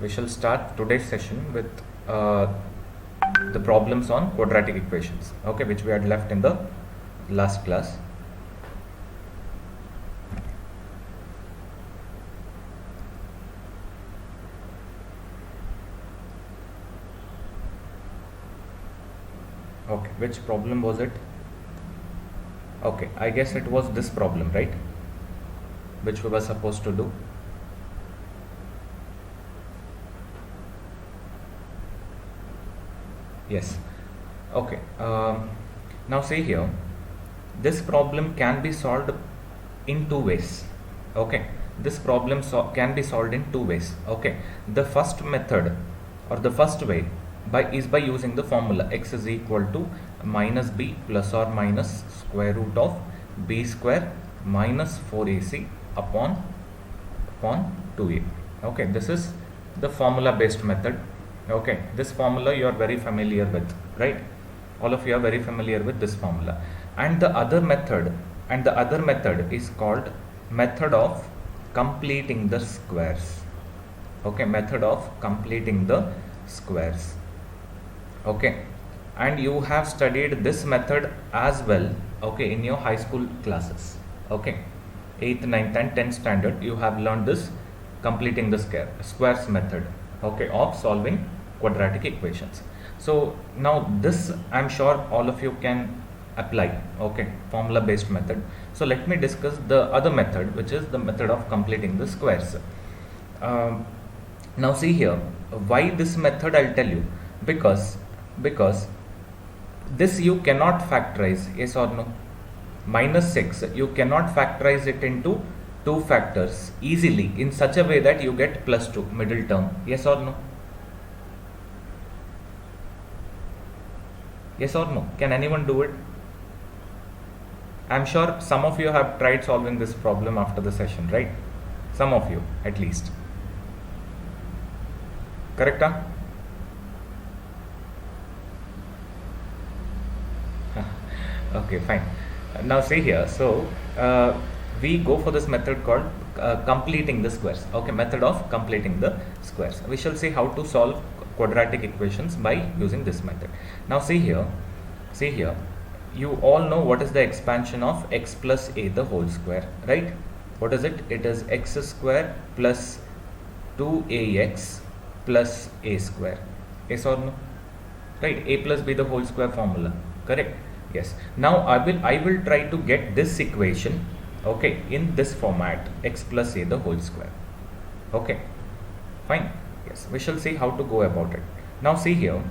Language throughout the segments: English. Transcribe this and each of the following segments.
We shall start today's session with the problems on quadratic equations, okay, which we had left in the last class. Okay, which problem was it? Okay, I guess it was this problem, right? Which we were supposed to do. Yes. Okay. Now see here, this problem can be solved in two ways. Okay. This problem can be solved in two ways. Okay. The first method or the first way is by using the formula x is equal to minus b plus or minus square root of b square minus 4ac upon 2a. Okay. This is the formula based method. Okay, this formula you are very familiar with, right? All of you are very familiar with this formula. And the other method is called method of completing the squares. Okay, method of completing the squares. Okay, and you have studied this method as well, okay, in your high school classes. Okay, 8th, 9th and 10th standard you have learned this completing the squares method, okay, of solving quadratic equations. So now this I'm sure all of you can apply, okay, formula based method. So let me discuss the other method, which is the method of completing the squares. Now see here, why this method I'll tell you, because this you cannot factorize, yes or no? Minus 6 you cannot factorize it into two factors easily in such a way that you get plus 2 middle term, yes or no? Yes or no? Can anyone do it? I'm sure some of you have tried solving this problem after the session, right? Some of you at least. Correct? Huh? Okay, fine. Now see here, so we go for this method called completing the squares. Okay, method of completing the squares. We shall see how to solve quadratic equations by using this method. Now see here, you all know what is the expansion of x plus a the whole square, right? What is it? It is x square plus 2ax plus a square, yes or no? Right, a plus b the whole square formula, correct? Yes. Now I will try to get this equation, okay, in this format, x plus a the whole square. Okay, fine. Yes, we shall see how to go about it. Now see here,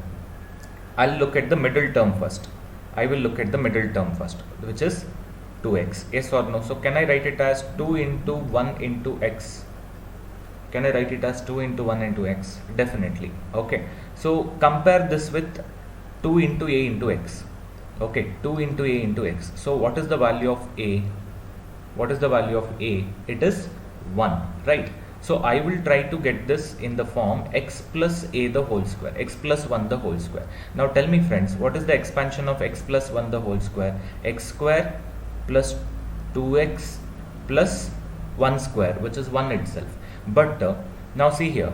I'll look at the middle term first. I will look at the middle term first, which is 2x, yes or no? So can I write it as 2 into 1 into x? Can I write it as 2 into 1 into x? Definitely. Okay, so compare this with 2 into a into x. Okay, 2 into a into x. So what is the value of a? What is the value of a? It is 1, right? So I will try to get this in the form x plus a the whole square, x plus 1 the whole square. Now tell me friends, what is the expansion of x plus 1 the whole square? X square plus 2x plus 1 square, which is 1 itself. But now see here,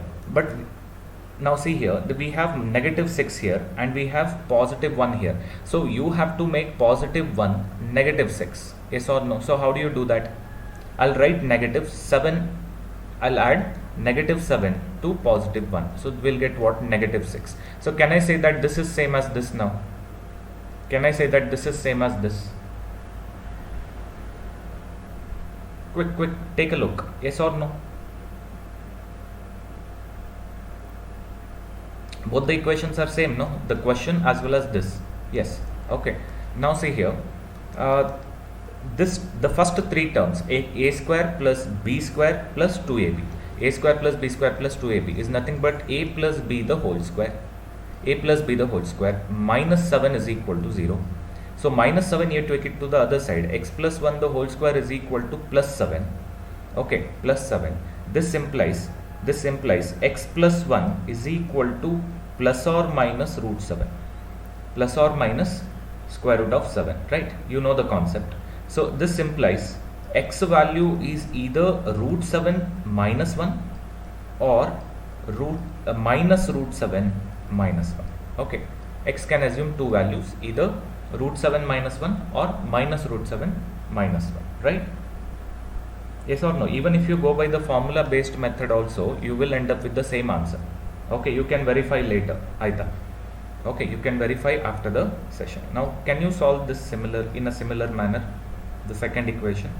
we have negative 6 here and we have positive 1 here. So you have to make positive 1 negative 6, yes or no? So how do you do that? I'll write negative 7, I'll add negative 7 to positive 1. So we'll get what? Negative 6. So can I say that this is same as this now? Can I say that this is same as this? Quick, take a look, yes or no? Both the equations are same, no? The question as well as this. Yes. Okay. Now see here. The first three terms, a square plus b square plus 2ab. A square plus b square plus 2ab is nothing but a plus b the whole square. A plus b the whole square minus 7 is equal to 0. So minus 7 you take it to the other side. X plus 1 the whole square is equal to plus 7. Okay, plus 7. This implies x plus 1 is equal to plus or minus root 7, plus or minus square root of 7, right? You know the concept. So this implies x value is either root 7 minus 1 or minus root 7 minus 1. Okay, x can assume two values, either root 7 minus 1 or minus root 7 minus 1, right? Yes or no? Even if you go by the formula based method also, you will end up with the same answer. Okay, you can verify later either. Okay, you can verify after the session. Now can you solve this in a similar manner, the second equation?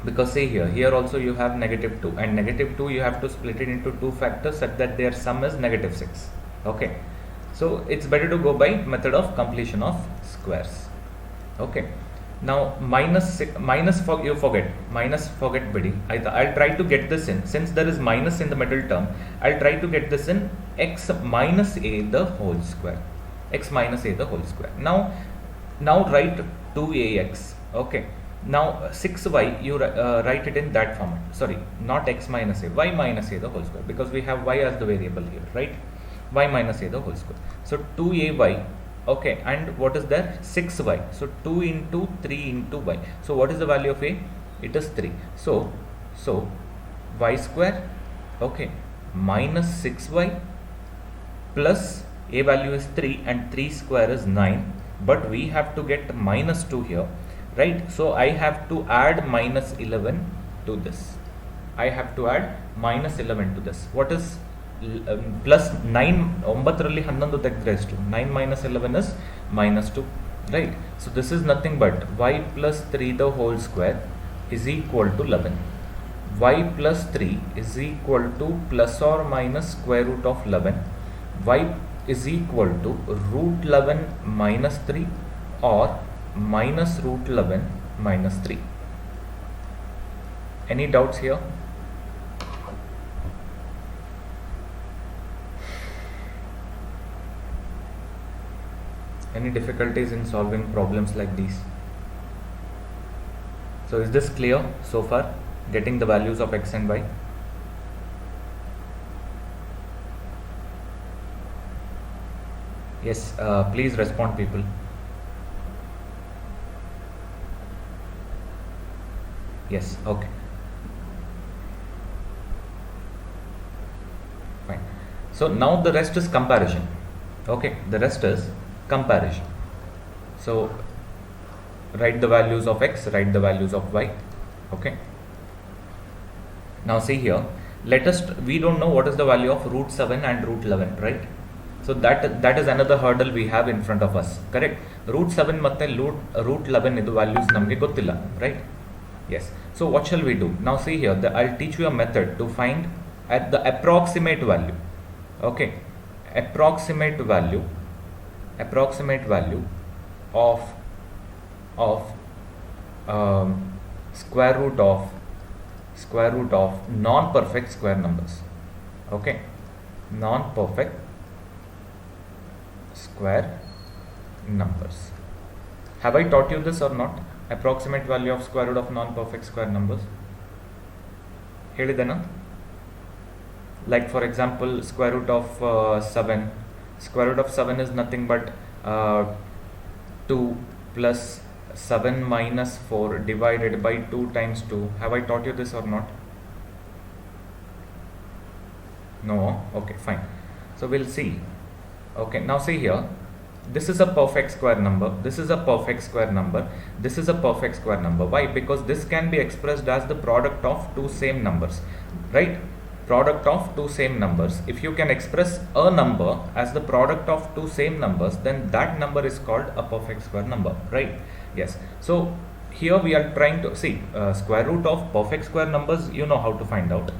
Because see here also you have negative 2, and negative 2 you have to split it into two factors such that their sum is negative 6. Okay, so it's better to go by method of completion of squares. Okay, now forget bidding. I'll try to get this in, since there is minus in the middle term, I'll try to get this in x minus a the whole square. X minus a the whole square. Now write 2ax. Okay, now 6y you write it in that format. Sorry, not x minus a, y minus a the whole square, because we have y as the variable here, right? Y minus a the whole square. So 2ay. Okay, and what is there? 6y. So 2 into 3 into y. So what is the value of a? It is 3. So y square, okay, minus 6y plus a value is 3 and 3 square is 9. But we have to get minus 2 here, right? So I have to add minus 11 to this. I have to add minus 11 to this. What is plus 9? 9 minus 11 is minus 2, right? So this is nothing but y plus 3 the whole square is equal to 11. Y plus 3 is equal to plus or minus square root of 11. Y is equal to root 11 minus 3 or minus root 11 minus 3. Any doubts here? Any difficulties in solving problems like these? So is this clear so far, getting the values of x and y? Yes, please respond, people. Yes, okay. Fine. So now the rest is comparison. Okay, the rest is comparison. So write the values of x, write the values of y. Okay, now see here, we don't know what is the value of root 7 and root 11, right? So that is another hurdle we have in front of us, correct? Root 7 matte root 11 idu values namge gottilla, right? Yes. So what shall we do? Now see here, I'll teach you a method to find at the approximate value. Okay, approximate value of square root of non-perfect square numbers. Okay, non-perfect square numbers. Have I taught you this or not? Approximate value of square root of non-perfect square numbers. Helidena? Like for example, square root of 7. Square root of 7 is nothing but 2 plus 7 minus 4 divided by 2 times 2. Have I taught you this or not? No? Okay, fine. So we'll see. Okay, now see here. This is a perfect square number. This is a perfect square number. This is a perfect square number. Why? Because this can be expressed as the product of two same numbers, right? Product of two same numbers. If you can express a number as the product of two same numbers, then that number is called a perfect square number, right? Yes. So here we are trying to see square root of perfect square numbers. You know how to find out.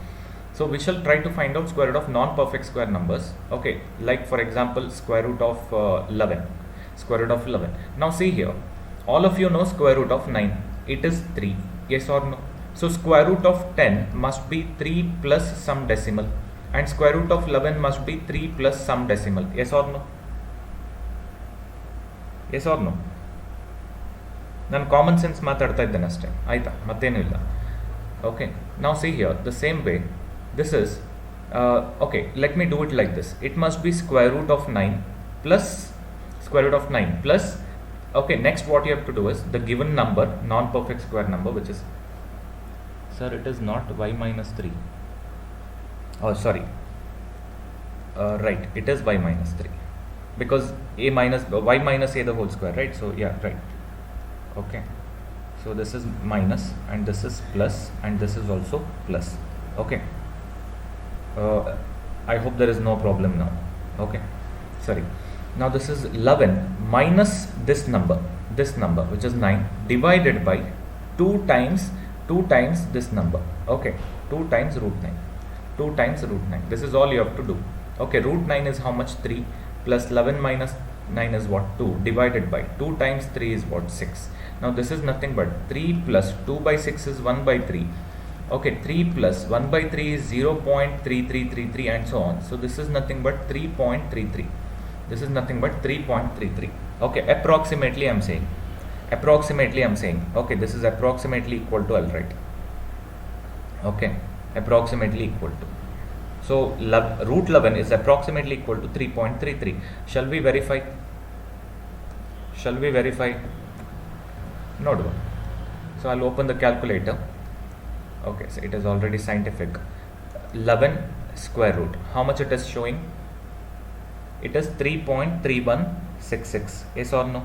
So we shall try to find out square root of non-perfect square numbers. Okay, like for example, square root of 11. Square root of 11. Now see here, all of you know square root of 9. It is 3. Yes or no? So square root of 10 must be 3 plus some decimal, and square root of 11 must be 3 plus some decimal. Yes or no? Yes or no? Nan common sense ಮಾತಾಡ್ತಾ ಇದ್ದೇನೆ ಅಷ್ಟೇ, ಆಯ್ತಾ? ಮತ್ತೇನೂ ಇಲ್ಲ. Okay, now see here, the same way, this is okay, let me do it like this. It must be square root of 9 plus square root of 9 plus, okay, next what you have to do is the given number, non-perfect square number, which is, sir, it is not y minus 3. oh sorry, right, it is y minus 3 because a minus y minus a the whole square, right? So yeah, right. Okay, so this is minus and this is plus and this is also plus. Okay, I hope there is no problem now. Okay, sorry. Now this is 11 minus this number which is 9 divided by 2 times this number. Okay, 2 times root 9, 2 times root 9. This is all you have to do. Okay, root 9 is how much? 3 plus 11 minus 9 is what? 2 divided by 2 times 3 is what? 6. Now this is nothing but 3 plus 2 by 6 is 1 by 3. Okay, 3 plus 1 by 3 is 0.3333 and so on. So this is nothing but 3.33. This is nothing but 3.33. Okay, approximately I'm saying. Okay, this is approximately equal to, I'll write. Okay, approximately equal to. So root 11 is approximately equal to 3.33. Shall we verify? No. So I'll open the calculator. Okay, so it is already scientific. 11 square root. How much it is showing? It is 3.3166. Yes or no?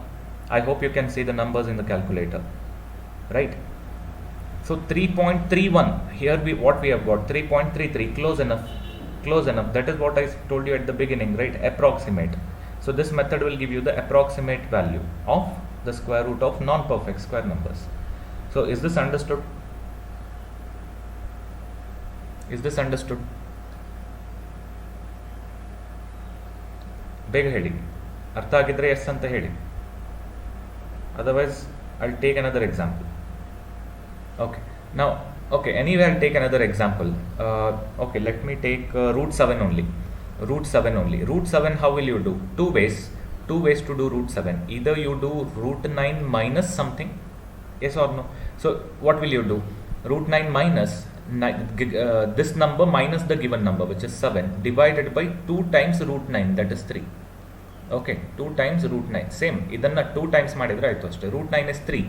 I hope you can see the numbers in the calculator. Right? So 3.31. Here what we have got? 3.33. Close enough. That is what I told you at the beginning, right? Approximate. So this method will give you the approximate value of the square root of non-perfect square numbers. So is this understood? ಬೇಗ ಹೇಳಿ, ಅರ್ಥ ಆಗಿದ್ರೆ S ಅಂತ ಹೇಳಿ, otherwise I'll take another example. Okay, now anyway I'll take another example. Okay, let me take root 7 only. Root 7, how will you do? Two ways to do root 7. Either you do root 9 minus something, yes or no? So what will you do? Root 9 minus this number minus the given number, which is 7, divided by 2 times root 9, that is 3. Okay, 2 times root 9. Same, idanna 2 times ಮಾಡಿದ್ರೆ ಆಯ್ತು ಅಷ್ಟೇ. Root 9 is 3,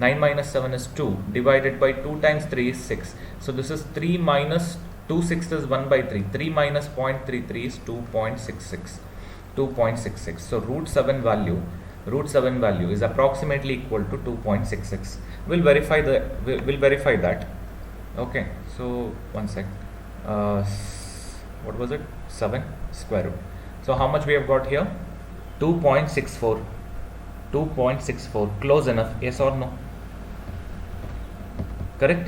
9 minus 7 is 2, divided by 2 times 3 is 6. So this is 3 minus 2 6 is 1 by 3. 3 minus 0.33 is 2.66. So root 7 value is approximately equal to 2.66. We'll verify that. Okay, so one sec. What was it? 7 square root. So how much we have got here? 2.64. Close enough, yes or no? Correct?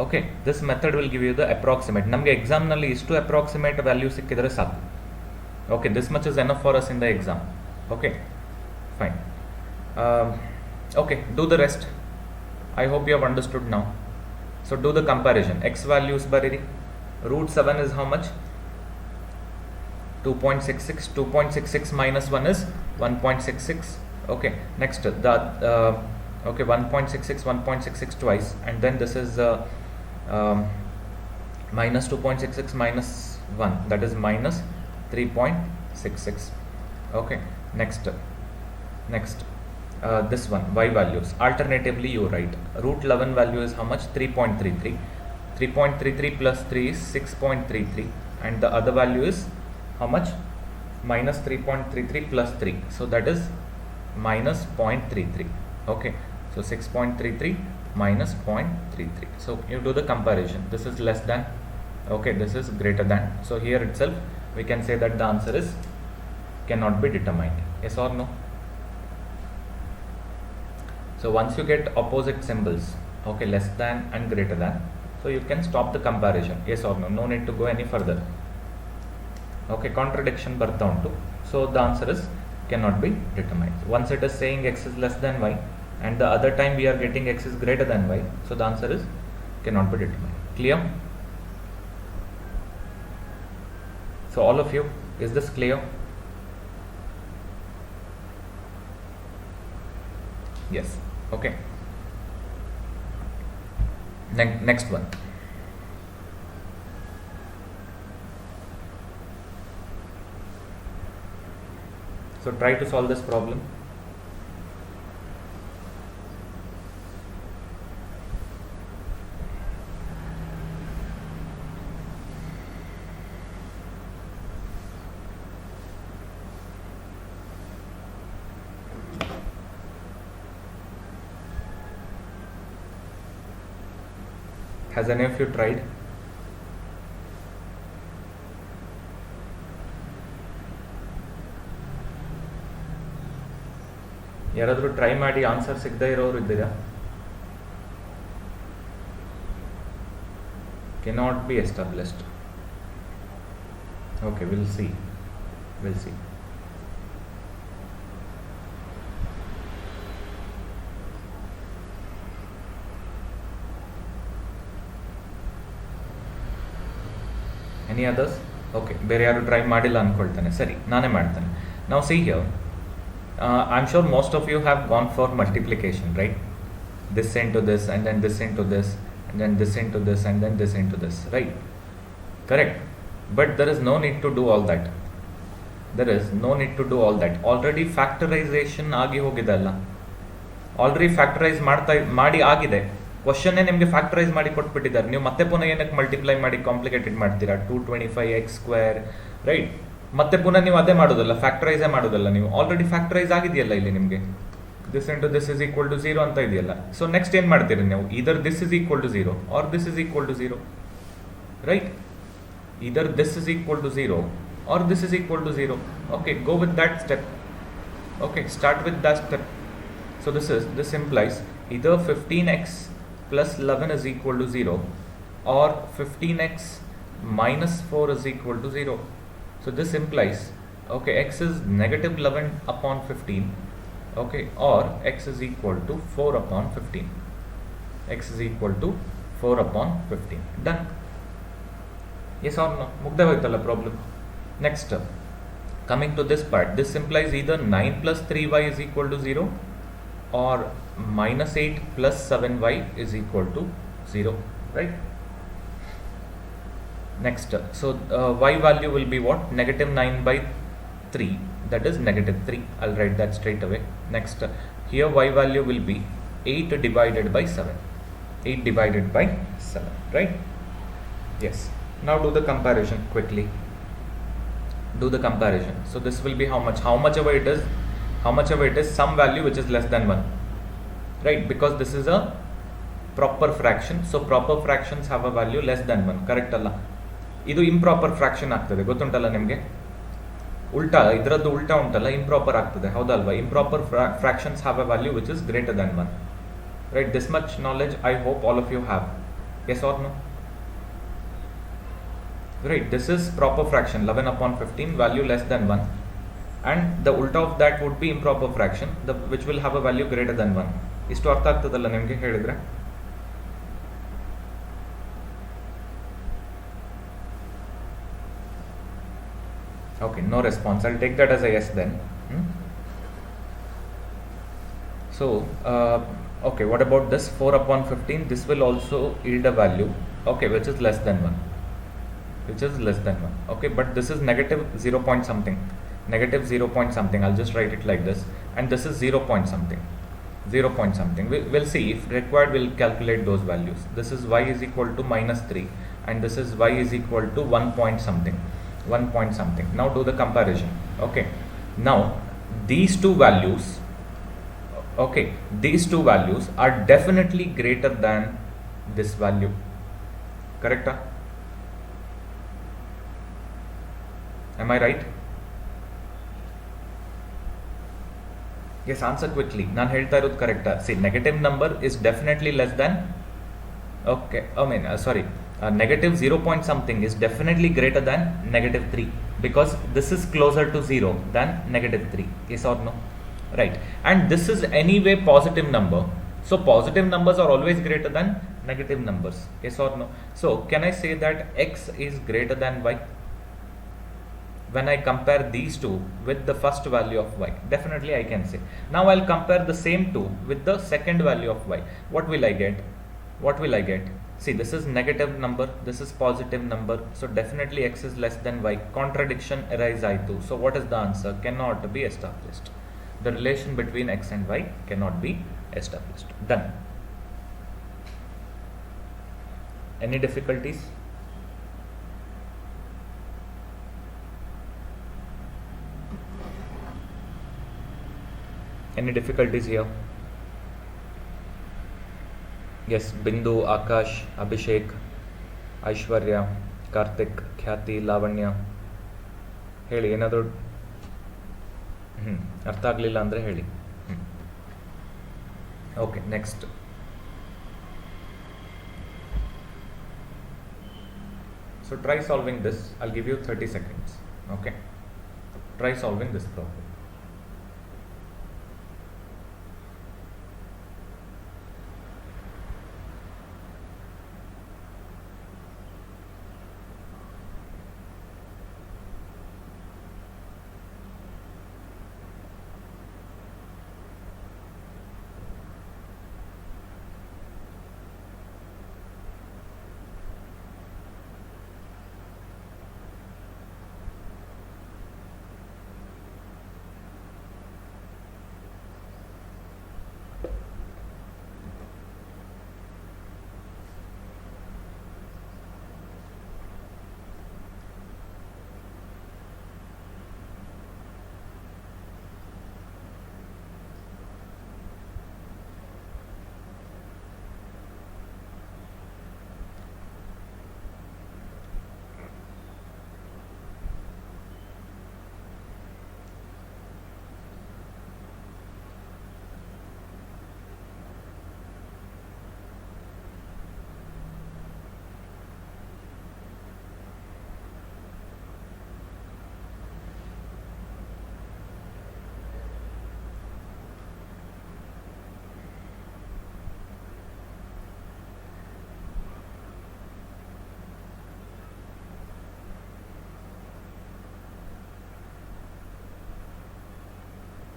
Okay, this method will give you the approximate. Namge exam nalli ishtu approximate value sikkidre saku. Okay, this much is enough for us in the exam. Okay, fine. Okay, do the rest. I hope you have understood now. So do the comparison. X values bariri. Root 7 is how much? 2.66. 2.66 minus 1 is 1.66. Okay, next the 1.66 twice, and then this is minus 2.66 minus 1, that is minus 3.66. Okay, next this one, y values. Alternatively you write root 11 value is how much? 3.33. 3.33 plus 3 is 6.33, and the other value is how much? Minus 3.33 plus 3, so that is minus 0.33. Okay, so 6.33 minus 0.33. So you do the comparison. This is less than, okay, this is greater than. So here itself we can say that the answer is cannot be determined. Yes or no? So once you get opposite symbols, okay, less than and greater than, so you can stop the comparison. Yes or no? No need to go any further. Okay, contradiction barta untu. So the answer is cannot be determined. Once it is saying x is less than y, and the other time we are getting x is greater than y, so the answer is cannot be determined. Clear? So all of you, is this clear? Yes. Okay. Next one. So try to solve this problem. Has any of you tried? ಯಾರಾದರೂ try ಮಾಡಿ answer ಸಿಗದೇ ಇರೋರು ಇದ್ದೀರಾ? Cannot be established. Okay, we'll see. Any others? Okay, ಬೇರೆ ಯಾರು try ಮಾಡಿಲ್ಲ ಅಂದ್ಕೊಳ್ತಾನೆ. ಸರಿ, ನಾನೇ ಮಾಡ್ತೇನೆ. Now see here, I'm sure most of you have gone for multiplication, right? This into this, and then this into this, and then this into this, and then this into this, right? Correct. But there is no need to do all that. Already factorization ಆಗಿ ಹೋಗಿದೆ ಅಲ್ಲ, already factorise ಮಾಡಿ ಆಗಿದೆ. ಕ್ವಶನ್ನೇ ನಿಮಗೆ factorise ಮಾಡಿ ಕೊಟ್ಬಿಟ್ಟಿದ್ದಾರೆ. ನೀವು ಮತ್ತೆ ಪುನಃ ಏನಕ್ಕೆ ಮಲ್ಟಿಪ್ಲೈ ಮಾಡಿ ಕಾಂಪ್ಲಿಕೇಟೆಡ್ ಮಾಡ್ತೀರಾ? 225x², right? ಮತ್ತೆ ಪುನಃ ನೀವು ಅದೇ ಮಾಡೋದಲ್ಲ, ಫ್ಯಾಕ್ಟರೈಸೇ ಮಾಡೋದಲ್ಲ. ನೀವು ಆಲ್ರೆಡಿ ಫ್ಯಾಕ್ಟರೈಸ್ ಆಗಿದೆಯಲ್ಲ ಇಲ್ಲಿ ನಿಮಗೆ. This into this is equal to 0 ಅಂತ ಇದೆಯಲ್ಲ. ಸೊ ನೆಕ್ಸ್ಟ್ ಏನು ಮಾಡ್ತೀರಿ ನೀವು? Either this is equal to 0 or this is equal to 0, right? either this is equal to 0 or this is equal to 0. Okay, go with that step. Okay, start with that step. So this implies either 15x plus 11 is equal to 0 or 15x minus 4 is equal to 0. So this implies, okay, x is negative 11 upon 15, okay, or x is equal to 4 upon 15. X is equal to 4 upon 15. Done. Yes or no? ಮುಗ್ದೇ ಹೋಯ್ತಲ್ಲ problem. Next, coming to this part, this implies either 9 plus 3y is equal to 0 or minus 8 plus 7y is equal to 0, right? Next, so y value will be what? Negative 9 by 3, that is negative 3. I'll write that straight away. Next, here y value will be 8 divided by 7. 8 divided by 7, right? Yes. Now do the comparison quickly. Do the comparison. So this will be how much? How much ever it is some value which is less than 1, right? Because this is a proper fraction. So proper fractions have a value less than 1. Correct ಅಲ್ಲ? ಇದು improper fraction ಆಗ್ತದೆ, ಗೊತ್ತುಂಟಲ್ಲ ನಿಮಗೆ? ಉಲ್ಟಾ, ಇದರದ್ದು ಉಲ್ಟಾ ಉಂಟಲ್ಲ, improper ಆಗ್ತದೆ, ಹೌದಲ್ವಾ? Improper fractions have a value which is greater than 1, right? This much knowledge I hope all of you have. Yes or no? Right, this is proper fraction, 11 upon 15, value less than 1, and the ulta of that would be improper fraction, which will have a value greater than 1. ಇಷ್ಟು ಅರ್ಥ ಆಗ್ತದಲ್ಲ ನಿಮಗೆ ಹೇಳಿದ್ರೆ? Okay, no response. I'll take that as a yes then. So, okay, what about this 4 upon 15? This will also yield a value, okay, which is less than 1. Okay, but this is negative 0 point something, negative 0 point something. I'll just write it like this, and this is 0 point something. We'll see if required. We'll calculate those values. This is y is equal to minus 3, and this is y is equal to 1 point something. Now do the comparison. Okay, now these two values are definitely greater than this value. Correct? Am I right? Yes, answer quickly. ನಾನು ಹೇಳ್ತಾ ಇರೋದು ಕರೆಕ್ಟಾ? C, negative number is definitely less than, okay, negative 0 point something is definitely greater than negative 3, because this is closer to 0 than negative 3. Yes or no? Right. And this is anyway positive number, so positive numbers are always greater than negative numbers. Yes or no? So can I say that x is greater than y when I compare these two with the first value of y? Definitely I can say. Now I'll compare the same two with the second value of y. What will I get? See, this is negative number, this is positive number, so definitely x is less than y. Contradiction arise aitu. So what is the answer? Cannot be established. The relation between x and y cannot be established. Done. Any difficulties? Any difficulties here? Yes, Bindu, Akash, Abhishek, ಐಶ್ವರ್ಯ, ಕಾರ್ತಿಕ್, ಖ್ಯಾತಿ, ಲಾವಣ್ಯ, ಹೇಳಿ ಏನಾದರೂ ಅರ್ಥ ಆಗಲಿಲ್ಲ ಅಂದರೆ ಹೇಳಿ. Okay, next. So try solving this. I'll give you 30 seconds. Okay, try solving this problem.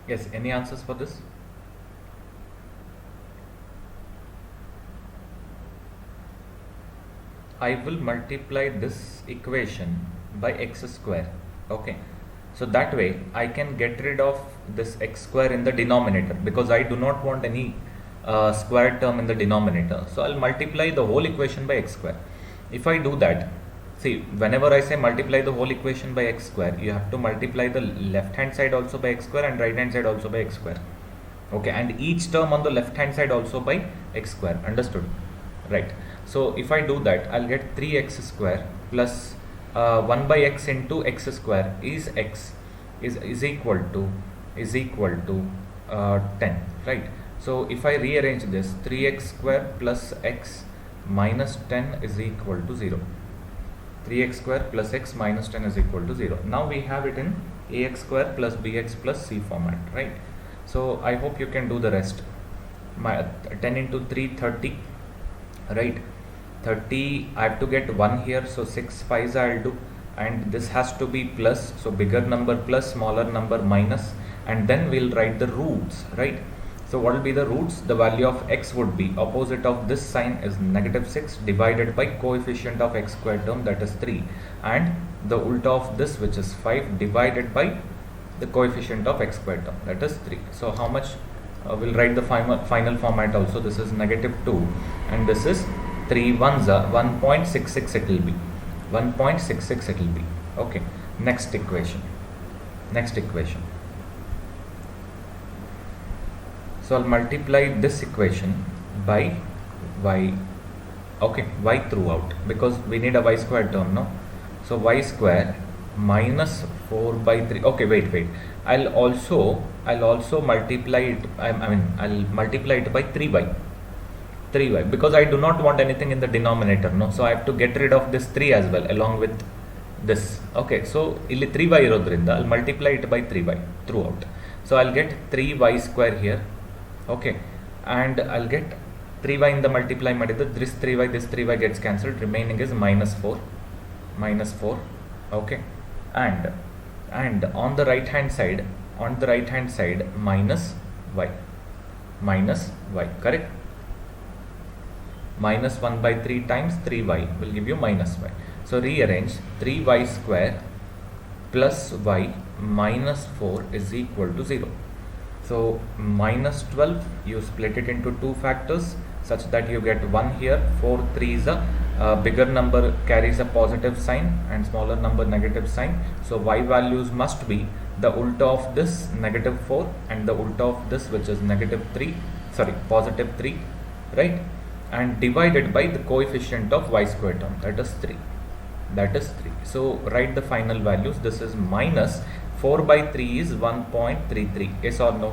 Yes, any answers for this? I will multiply this equation by x square. Okay, so that way I can get rid of this x square in the denominator, because I do not want any square term in the denominator. So I'll multiply the whole equation by x square. If I do that, see, whenever I say multiply the whole equation by x square, you have to multiply the left hand side also by x square and right hand side also by x square. Okay, and each term on the left hand side also by x square. Understood? Right. So if I do that, I'll get 3x square plus 1 by x into x square is x is equal to 10, right? So if I rearrange this, 3x square plus x minus 10 is equal to 0. 3x square plus x minus 10 is equal to 0. Now we have it in ax square plus bx plus c format, right? So I hope you can do the rest. My 10 into 3, 30, right? 30, I have to get 1 here, so 6 5s I'll do, and this has to be plus, so bigger number plus, smaller number minus, and then we'll write the roots, right? So what will be the roots? The value of x would be, opposite of this sign is negative 6 divided by coefficient of x square term, that is 3, and the ulta of this, which is 5, divided by the coefficient of x square term, that is 3. So how much? We'll write the final format also. This is negative 2 and this is 3 1s are 1.66 it will be. 1.66 it will be. Okay. Next equation. So I'll multiply this equation by y. Okay, y throughout, because we need a y square term, no? So y square minus 4 by 3. Okay, wait. I'll also multiply it. I'll multiply it by 3y, because I do not want anything in the denominator, no? So I have to get rid of this 3 as well along with this. Okay, so illi 3y irodrinda I'll multiply it by 3y throughout. So I'll get 3y square here. Okay, and I'll get 3y in the multiply madidre, this 3y gets cancelled, remaining is minus 4. Okay, and on the right hand side minus y, correct? Minus 1 by 3 times 3y will give you minus y. So rearrange, 3y square plus y minus 4 is equal to 0. So minus 12, you split it into 2 factors such that you get 1 here. 4 3s a bigger number carries a positive sign and smaller number negative sign. So y values must be the ulta of this negative 4 and the ulta of this, which is positive 3, right? and divided by the coefficient of y square term, that is 3. That is 3. So write the final values. This is minus 4 by 3 is 1.33. Yes or no?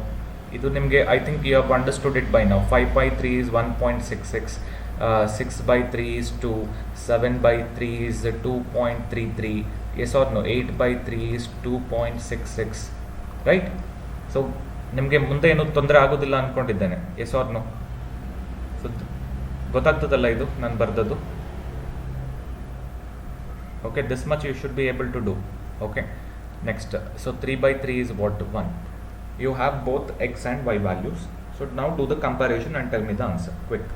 I think you have understood it by now. 5 by 3 is 1.66. 6 by 3 is 2. 7 by 3 is 2.33. Yes or no? 8 by 3 is 2.66. Right? So ನಿಮಗೆ ಮುಂದೆ ಏನು ತೊಂದರೆ ಆಗೋದಿಲ್ಲ ಅಂದ್ಕೊಂಡಿದ್ದೇನೆ. Yes or no? So ಗೊತ್ತಾಗ್ತದಲ್ಲ ಇದು ನಾನು ಬರ್ದದ್ದು. Okay, this much you should be able to do. Okay, next, so 3 by 3 is what? 1. You have both x and y values. So now do the comparison and tell me the answer quick.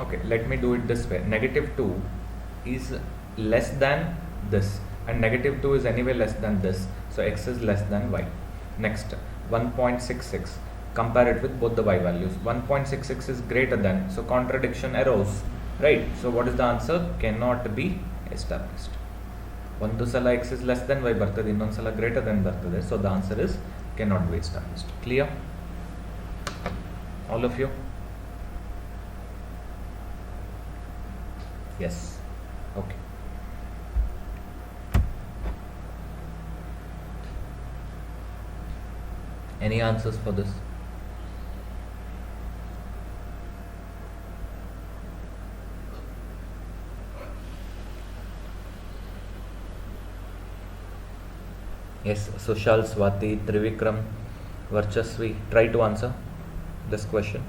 Okay, let me do it this way. Negative 2 is less than this, and negative 2 is anyway less than this, so x is less than y. Next, 1.66, compare it with both the y values. 1.66 is greater than, so contradiction arose, right? So what is the answer? Cannot be established. One sala x is less than y bartade, innond sala greater than bartade, so the answer is cannot be established. Clear? All of you? Yes. Okay. Any answers for this? Yes, Sushal, Swati, Trivikram, Varchasvi, try to answer this question.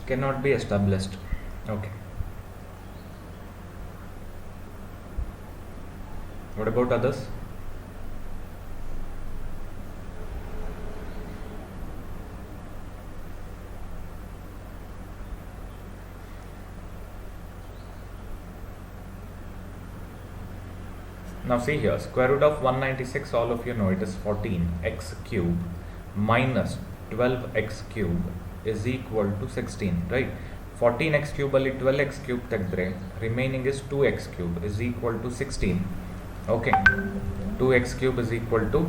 Cannot be established. Okay. What about others? Now see here, square root of 196, all of you know it is 14x cube minus 12x cube is equal to 16, right? 14x cube ಅಲ್ಲಿ 12x cube ತೆಗೆದ್ರೆ remaining is 2x cube is equal to 16. Okay, 2x cube is equal to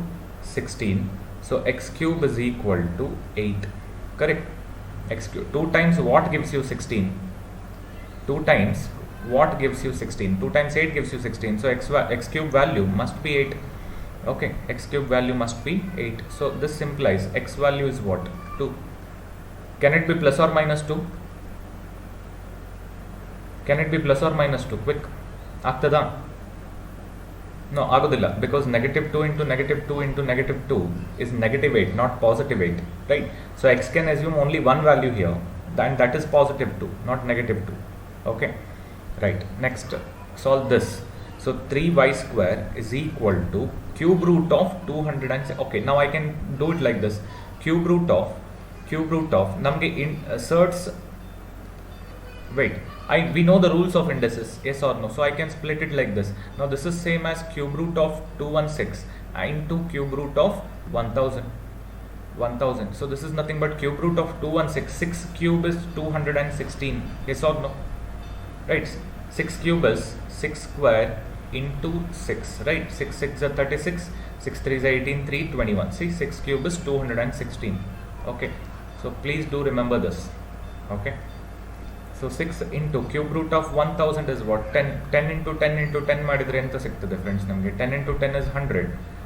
16. So x cube is equal to 8. Correct? X cube. 2 times what gives you 16? 2 times what gives you 16? 2 times 8 gives you 16. So x cube value must be 8. Okay, x cube value must be 8. So this implies x value is what? 2. Can it be plus or minus 2? Can it be plus or minus 2? Quick. Agtada? No, agodilla, because negative 2 into negative 2 into negative 2 is negative 8, not positive 8, right? So x can assume only one value here, then that is positive 2, not negative 2. Okay, right. Next, solve this. So 3y square is equal to cube root of 206. Okay, now I can do it like this. Cube root of namge inserts. Wait, we know the rules of indices, yes or no? So I can split it like this. Now this is same as cube root of 216 into cube root of 1000. So this is nothing but cube root of 216. 6 cube is 216. Yes or no? Right. 6 cube is 6 square into 6, right? 6 6 is 36, 6 3 is 18, 3 21. See, 6 cube is 216. Okay, so please do remember this. Okay, so 6 into cube root of 1000 is what? 10. 10 into 10 into 10 ಮಾಡಿದ್ರೆ ಎಂತ ಸಿಗ್ತದೆ friends ನಮಗೆ? 10 into 10 is 100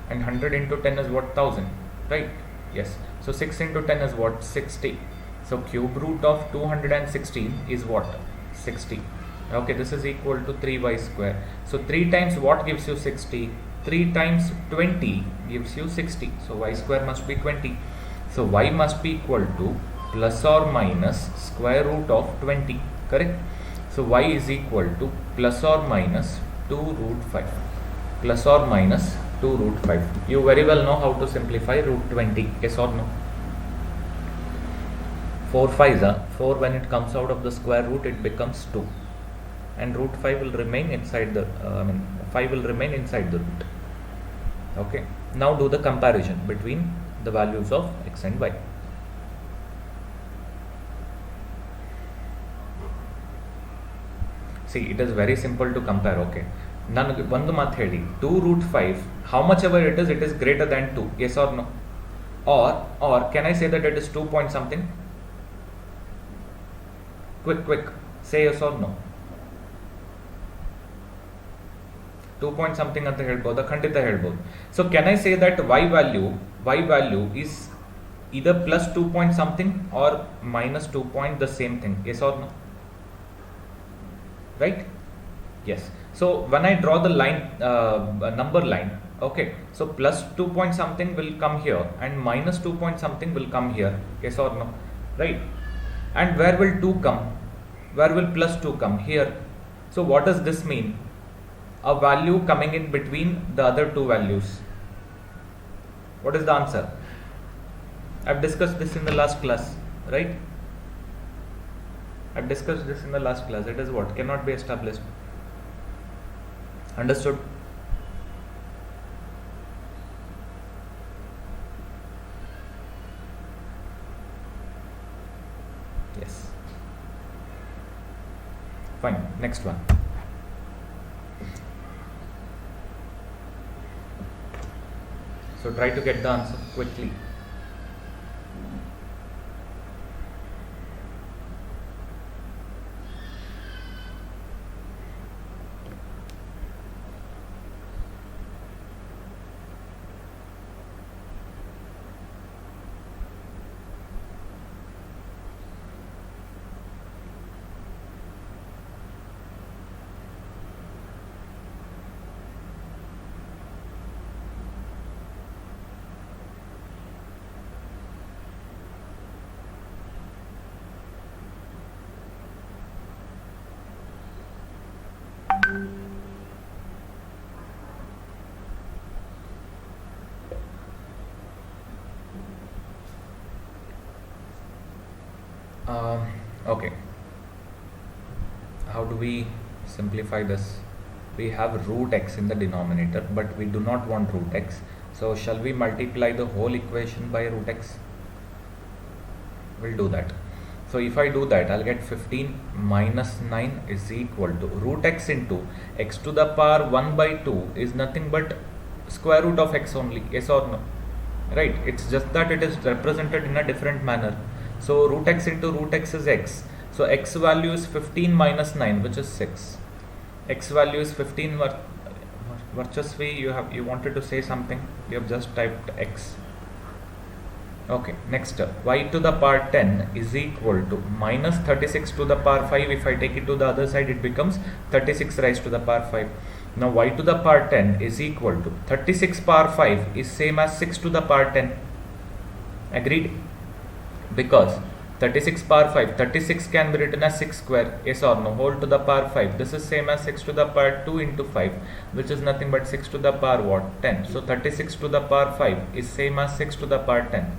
and 100 into 10 is what? 1000, right? Yes, so 6 into 10 is what? 60. So cube root of 216 is what? 60. Okay, this is equal to 3y square. So 3 times what gives you 60? 3 times 20 gives you 60. So y square must be 20. So y must be equal to plus or minus square root of 20, correct? So y is equal to plus or minus 2 root 5. Plus or minus 2 root 5. You very well know how to simplify root 20, yes or no? 4 5s are 4. When it comes out of the square root, it becomes 2, and root 5 will remain inside the 5 will remain inside the root. Okay, now do the comparison between the values of x and y. See, it is very simple to compare. Okay, ನನಗೆ ಒಂದು ಮಾತು ಹೇಳಿ, 2 root 5, how much ever it is greater than 2, yes or no? Or can I say that it is 2 point something? Quick, say yes or no. 2 point something ಅಂತ ಹೇಳ್ಬೋದಾ? ಖಂಡಿತ ಹೇಳ್ಬೋದು. So can I say that y value is either plus 2 point something or minus 2 point the same thing, yes or no? Right? Yes. So when I draw the line, number line, okay, so plus 2 point something will come here and minus 2 point something will come here, yes or no? Right? And where will 2 come? Where will plus 2 come? Here. So what does this mean? A value coming in between the other two values. What is the answer? I've discussed this in the last class, right? I've discussed this in the last class. It is what? Cannot be established. Understood? Yes. Fine. Next one. So try to get the answer quickly. Okay, how do we simplify this? We have root x in the denominator, but we do not want root x. So shall we multiply the whole equation by root x? We'll do that. So if I do that, I'll get 15 minus 9 is equal to root x into x to the power 1 by 2 is nothing but square root of x only, yes or no? Right, it's just that it is represented in a different manner. So root x into root x is x. So x value is 15 minus 9, which is 6. X value is 15. Varchasvi, you wanted to say something. You have just typed x. Okay, next y to the power 10 is equal to minus 36 to the power 5. If I take it to the other side, it becomes 36 raised to the power 5. Now y to the power 10 is equal to 36 power 5 is same as 6 to the power 10. Agreed? Because 36 power 5, 36 can be written as 6 square, yes or no, whole to the power 5. This is same as 6 to the power 2 into 5, which is nothing but 6 to the power what? 10. So 36 to the power 5 is same as 6 to the power 10.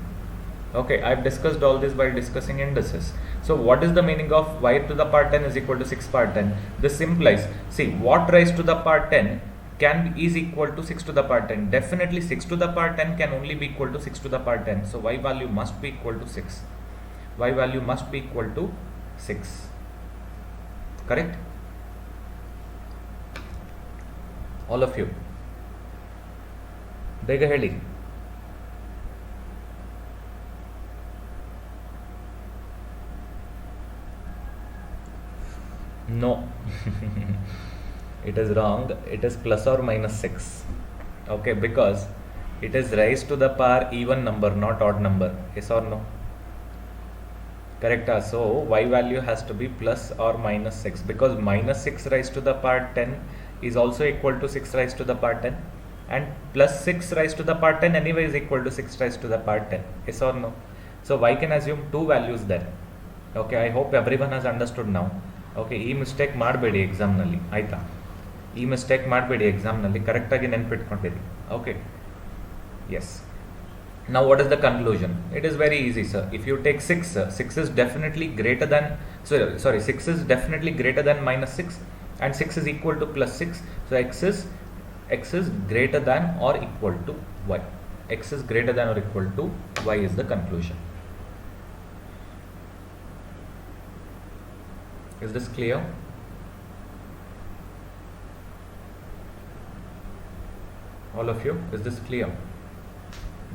Okay, I've discussed all this while discussing indices. So what is the meaning of y to the power 10 is equal to 6 power 10? This implies, see, what raised to the power 10 is equal to 6 to the power 10. Definitely 6 to the power 10 can only be equal to 6 to the power 10. So y value must be equal to 6. Y value must be equal to 6. Correct? All of you ಬೇಗ ಹೇಳಿ. No. It is wrong. It is plus or minus 6. Okay, because it is raised to the power even number, not odd number. Yes or no? Correct. So y value has to be plus or minus 6, because minus 6 raised to the power 10 is also equal to 6 raised to the power 10, and plus 6 raised to the power 10 anyway is equal to 6 raised to the power 10. Yes or no? So y can assume two values there. Okay, I hope everyone has understood now. Okay, ಈ mistake ಮಾಡಬೇಡಿ ಎಕ್ಸಾಮ್ನಲ್ಲಿ, ಆಯಿತಾ? ಈ mistake ಮಾಡಬೇಡಿ ಎಕ್ಸಾಮ್ನಲ್ಲಿ, ಕರೆಕ್ಟಾಗಿ ನೆನ್ಪಿಟ್ಕೊಂಡಿರಿ. Okay, yes. Now what is the conclusion? It is very easy, sir. If you take 6, 6 is definitely greater than, sorry, 6 is definitely greater than minus 6, and 6 is equal to plus 6. So x is greater than or equal to y. X is greater than or equal to y is the conclusion. Is this clear? All of you, is this clear?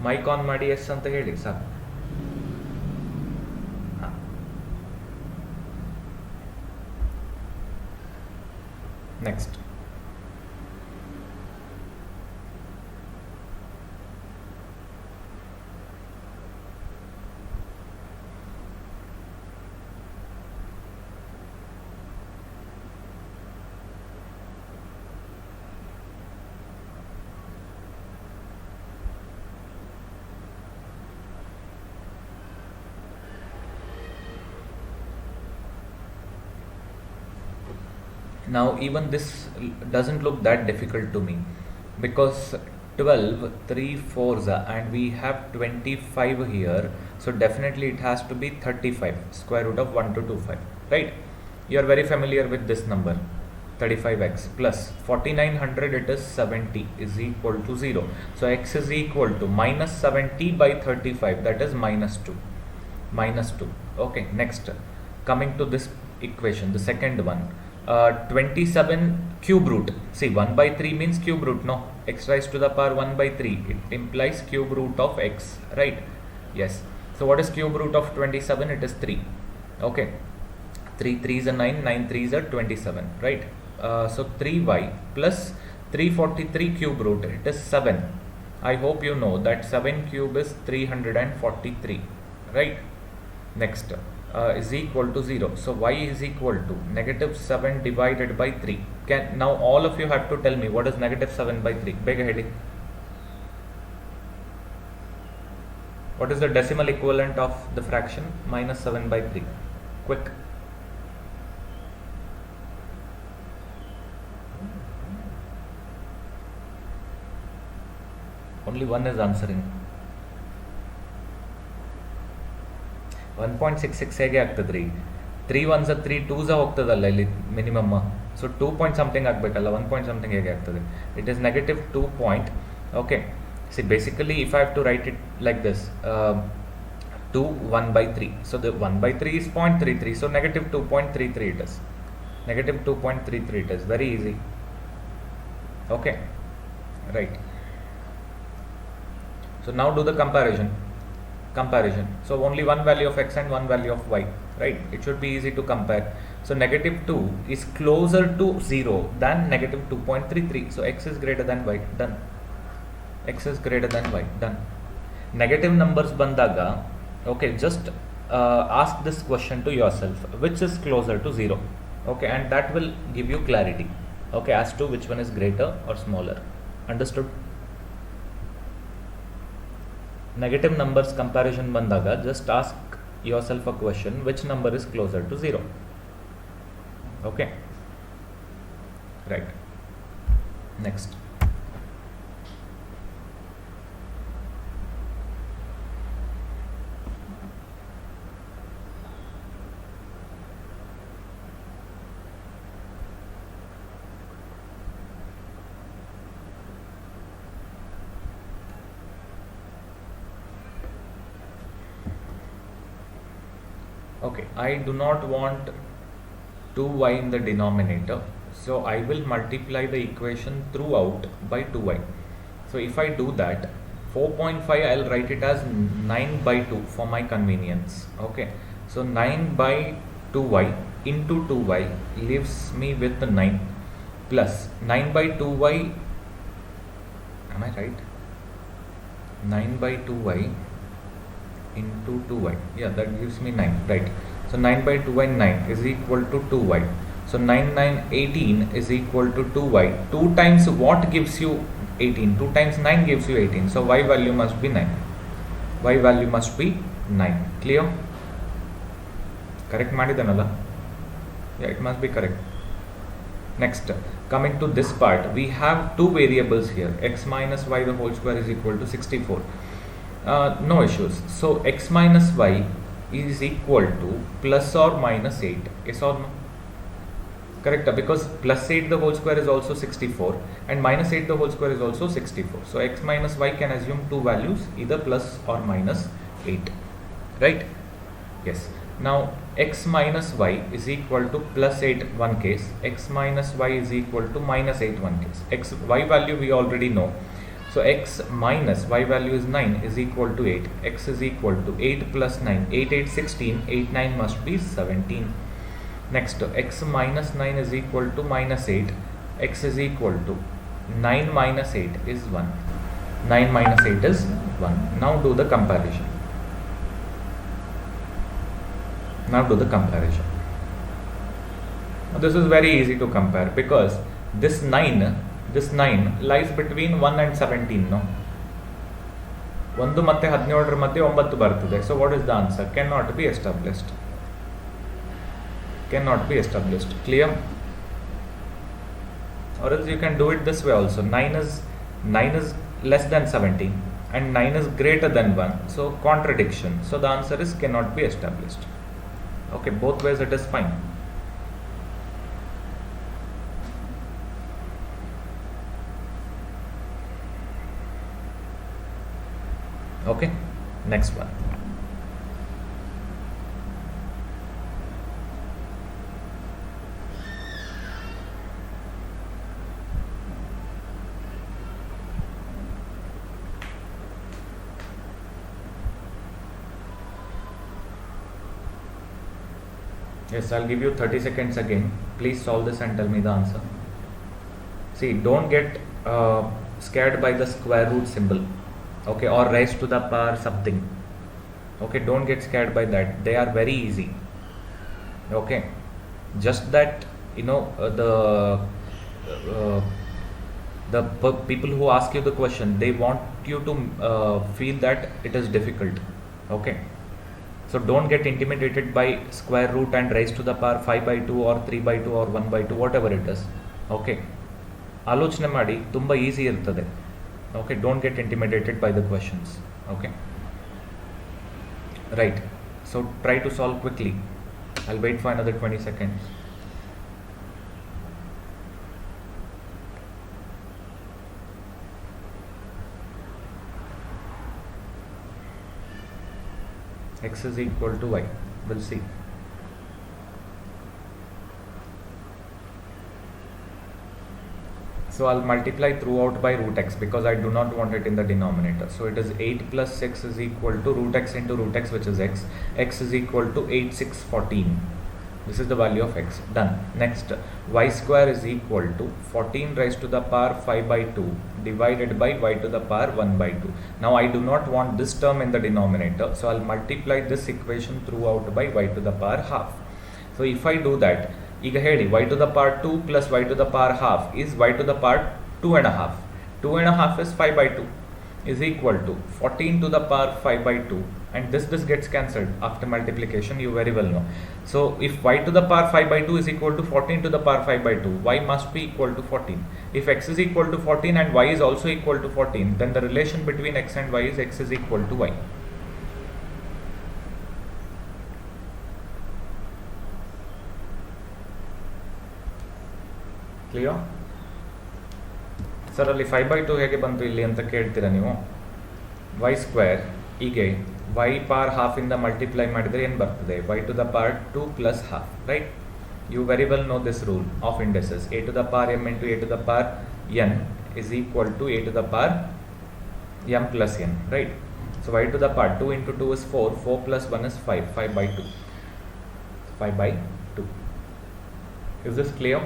Mic on ಮಾಡಿ S ಅಂತ ಹೇಳಿ ಸಾಕು. Next, now even this doesn't look that difficult to me, because 12 3 4s and we have 25 here, so definitely it has to be 35, square root of 1225, right? You are very familiar with this number, 35x plus 4900, it is 70, is equal to 0. So x is equal to minus 70 by 35, that is minus 2. Okay, next, coming to this equation, the second one, 27 cube root. See, 1 by 3 means cube root, no? X raised to the power 1 by 3. It implies cube root of x, right? Yes. So what is cube root of 27? It is 3. Okay. 3 3s are 9, 9 3s are 27, right? So 3y plus 343 cube root, it is 7. I hope you know that 7 cube is 343, right? Next, is equal to 0. So y is equal to negative 7 divided by 3. Now all of you have to tell me what is negative 7 by 3. Bega hedi. What is the decimal equivalent of the fraction minus 7 by 3? Quick. Only one is answering. 1.66 ಹೇಗೆ ಆಗ್ತದ್ರಿ? 3 1s 3 2s ಹೋಗ್ತದಲ್ಲ ಇಲ್ಲಿ minimum. So 2 point something ಆಗಬೇಕಲ್ಲ, 1 point something ಹೇಗೆ ಆಗ್ತದೆ? It is negative 2 point. Okay, see basically if I have to write it like this, 2 1 by 3. So the 1 by 3 is 0.33. ಸೊ negative 2.33 it is. Negative 2.33 it is. Very easy. Okay, right. So now do the comparison. So only one value of x and one value of y, right? It should be easy to compare. So negative 2 is closer to 0 than negative 2.33. So x is greater than y. Done. X is greater than y. Done. Negative numbers bandaga, okay, just ask this question to yourself, which is closer to 0? Okay, and that will give you clarity, okay, as to which one is greater or smaller. Understood? Negative numbers comparison bandaga, just ask yourself a question, which number is closer to 0? Okay, right. Next, okay, I do not want 2y in the denominator, So I will multiply the equation throughout by 2y. So if I do that, 4.5 I'll write it as 9 by 2 for my convenience. Okay, so 9 by 2y into 2y leaves me with the 9 plus 9 by 2y, am I right? 9 by 2y into 2y, yeah, that gives me 9, right? So 9 by 2y, 9 is equal to 2y. So 9 9 18 is equal to 2y. 2 times what gives you 18? 2 times 9 gives you 18. So y value must be 9. Y value must be 9. Clear? Correct ಮಾಡಿದನಲ್ಲ? Yeah, it must be correct. Next, coming to this part, we have two variables here. X minus y the whole square is equal to 64. No issues. So x minus y is equal to plus or minus 8. Yes or no? Correct, because plus 8 the whole square is also 64 and minus 8 the whole square is also 64. So x minus y can assume two values, either plus or minus 8. Right? Yes. Now x minus y is equal to plus 8 one case, x minus y is equal to minus 8 one case. Y value we already know. So x minus y value is 9 is equal to 8. X is equal to 8 plus 9. 8 8 16. 8 9 must be 17. Next, x minus 9 is equal to minus 8. X is equal to 9 minus 8 is 1. 9 minus 8 is 1. Now do the comparison. Now do the comparison. Now this is very easy to compare because this 9 lies between 1 and 17, no? 1 ಮತ್ತೆ 17 ಮಧ್ಯೆ 9 ಬರ್ತದೆ. So what is the answer? Cannot be established. Cannot be established. Clear? Or else you can do it this way also. 9 is less than 17 and 9 is greater than 1. So contradiction. So the answer is cannot be established. Okay, both ways it is fine. Okay, next one. Yes, I'll give you 30 seconds again. Please solve this and tell me the answer. See, don't get scared by the square root symbol. Okay, or raised to the power something. Okay, don't get scared by that. They are very easy. Okay, just that, you know, people who ask you the question, they want you to feel that it is difficult. Okay, so don't get intimidated by square root and raised to the power 5 by 2 or 3 by 2 or 1 by 2, whatever it is. Okay, ಆಲೋಚನೆ ಮಾಡಿ, ತುಂಬ easy ಇರ್ತದೆ. Okay, don't get intimidated by the questions. Okay, right? So try to solve quickly. I'll wait for another 20 seconds. X is equal to y. We'll see. So I'll multiply throughout by root x because I do not want it in the denominator. So it is 8 plus 6 is equal to root x into root x, which is x. X is equal to 8 6 14. This is the value of x. Done. Next, y square is equal to 14 raised to the power 5 by 2 divided by y to the power 1 by 2. Now I do not want this term in the denominator, so I'll multiply this equation throughout by y to the power half. So if I do that, ಈಗ ಹೇಳಿ y to the power 2 plus y to the power half is y to the power 2.5. 2.5 is 5 by 2 is equal to 14 to the power 5 by 2, and this gets cancelled after multiplication, you very well know. So if y to the power 5 by 2 is equal to 14 to the power 5 by 2, y must be equal to 14. If x is equal to 14 and y is also equal to 14, then the relation between x and y is x is equal to y. Clear? Sir ಅಲ್ಲಿ 5 by 2 ಹೇಗೆ ಬಂತು ಇಲ್ಲಿ ಅಂತ ಕೇಳ್ತೀರಾ ನೀವು. y square ಹೀಗೆ y power ಹಾಫಿಂದ multiply ಮಾಡಿದರೆ ಏನು ಬರ್ತದೆ? y to the power 2 plus half, right? You very well know this rule of indices. A to the power m into a to the power n is equal to a to the power m plus n, right? So y to the power 2 into 2 is 4, 4 plus 1 is 5, 5 by 2, 5 by 2. Is this clear?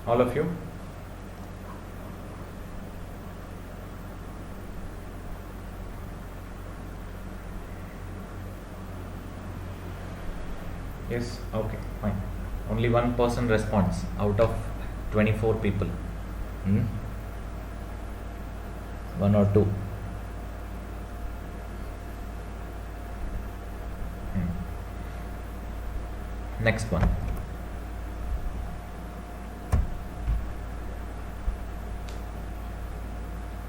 All of you? Yes, okay, fine. Only one person responds out of 24 people. One or two. Next one.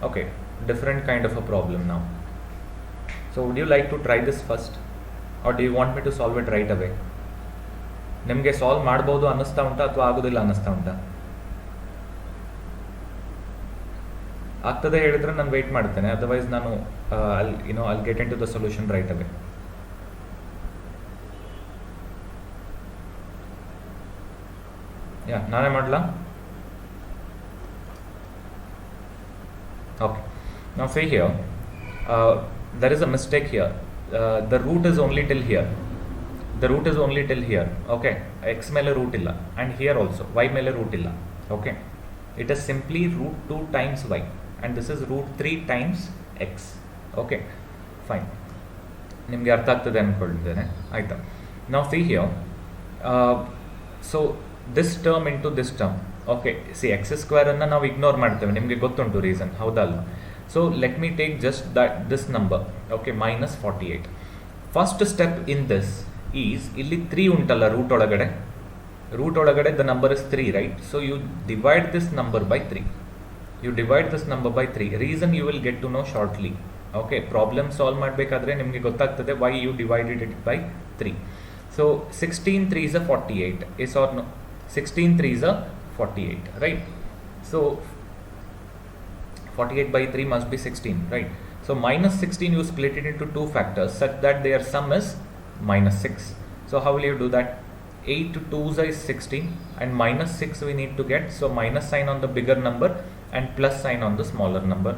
Okay, different kind of a problem now. So would you like to try this first, or do you want me to solve it right away? ನಿಮಗೆ solve ಮಾಡ್ಬೋದು ಅನ್ನಿಸ್ತಾ ಉಂಟಾ ಅಥವಾ ಆಗೋದಿಲ್ಲ ಅನ್ನಿಸ್ತಾ ಉಂಟಾ? ಆಗ್ತದೆ ಹೇಳಿದ್ರೆ ನಾನು ವೆಯ್ಟ್ ಮಾಡ್ತೇನೆ, ಅದರ್ವೈಸ್ ನಾನು I'll get into the solution right away. ನಾನೇ ಮಾಡಲಾ? Okay, now see here, there is a mistake here. The root is only till here. The root is only till here. Okay, x ಮೇಲೆ root ಇಲ್ಲ, and here also y ಮೇಲೆ root ಇಲ್ಲ. Okay, it is simply root 2 times y, and this is root 3 times x. Okay, fine. ನಿಮಗೆ ಅರ್ಥ ಆಗ್ತದೆ ಅನ್ಕೊಂಡಿದ್ದೇನೆ, ಆಯ್ತಾ? Now see here, so this term into this term. Okay, see x square ಅನ್ನು ನಾವು ignore ಮಾಡ್ತೇವೆ, ನಿಮಗೆ ಗೊತ್ತುಂಟು ರೀಸನ್, ಹೌದಲ್ಲ? So let me take just this number, okay, minus 48. First step in this is, ಇಲ್ಲಿ 3 ಉಂಟಲ್ಲ ರೂಟ್ ಒಳಗಡೆ the number is 3, right? So you divide this number by 3. Reason you will get to know shortly. Okay, problem solve ಮಾಡಬೇಕಾದ್ರೆ ನಿಮಗೆ ಗೊತ್ತಾಗ್ತದೆ why you divided it by 3. So 16 3 is a 48, yes or no? 16 3 is a 48, right? So 48 by 3 must be 16, right? So minus 16 you split it into two factors such that their sum is minus 6. So how will you do that? 8 2s is 16 and minus 6 we need to get, so minus sign on the bigger number and plus sign on the smaller number,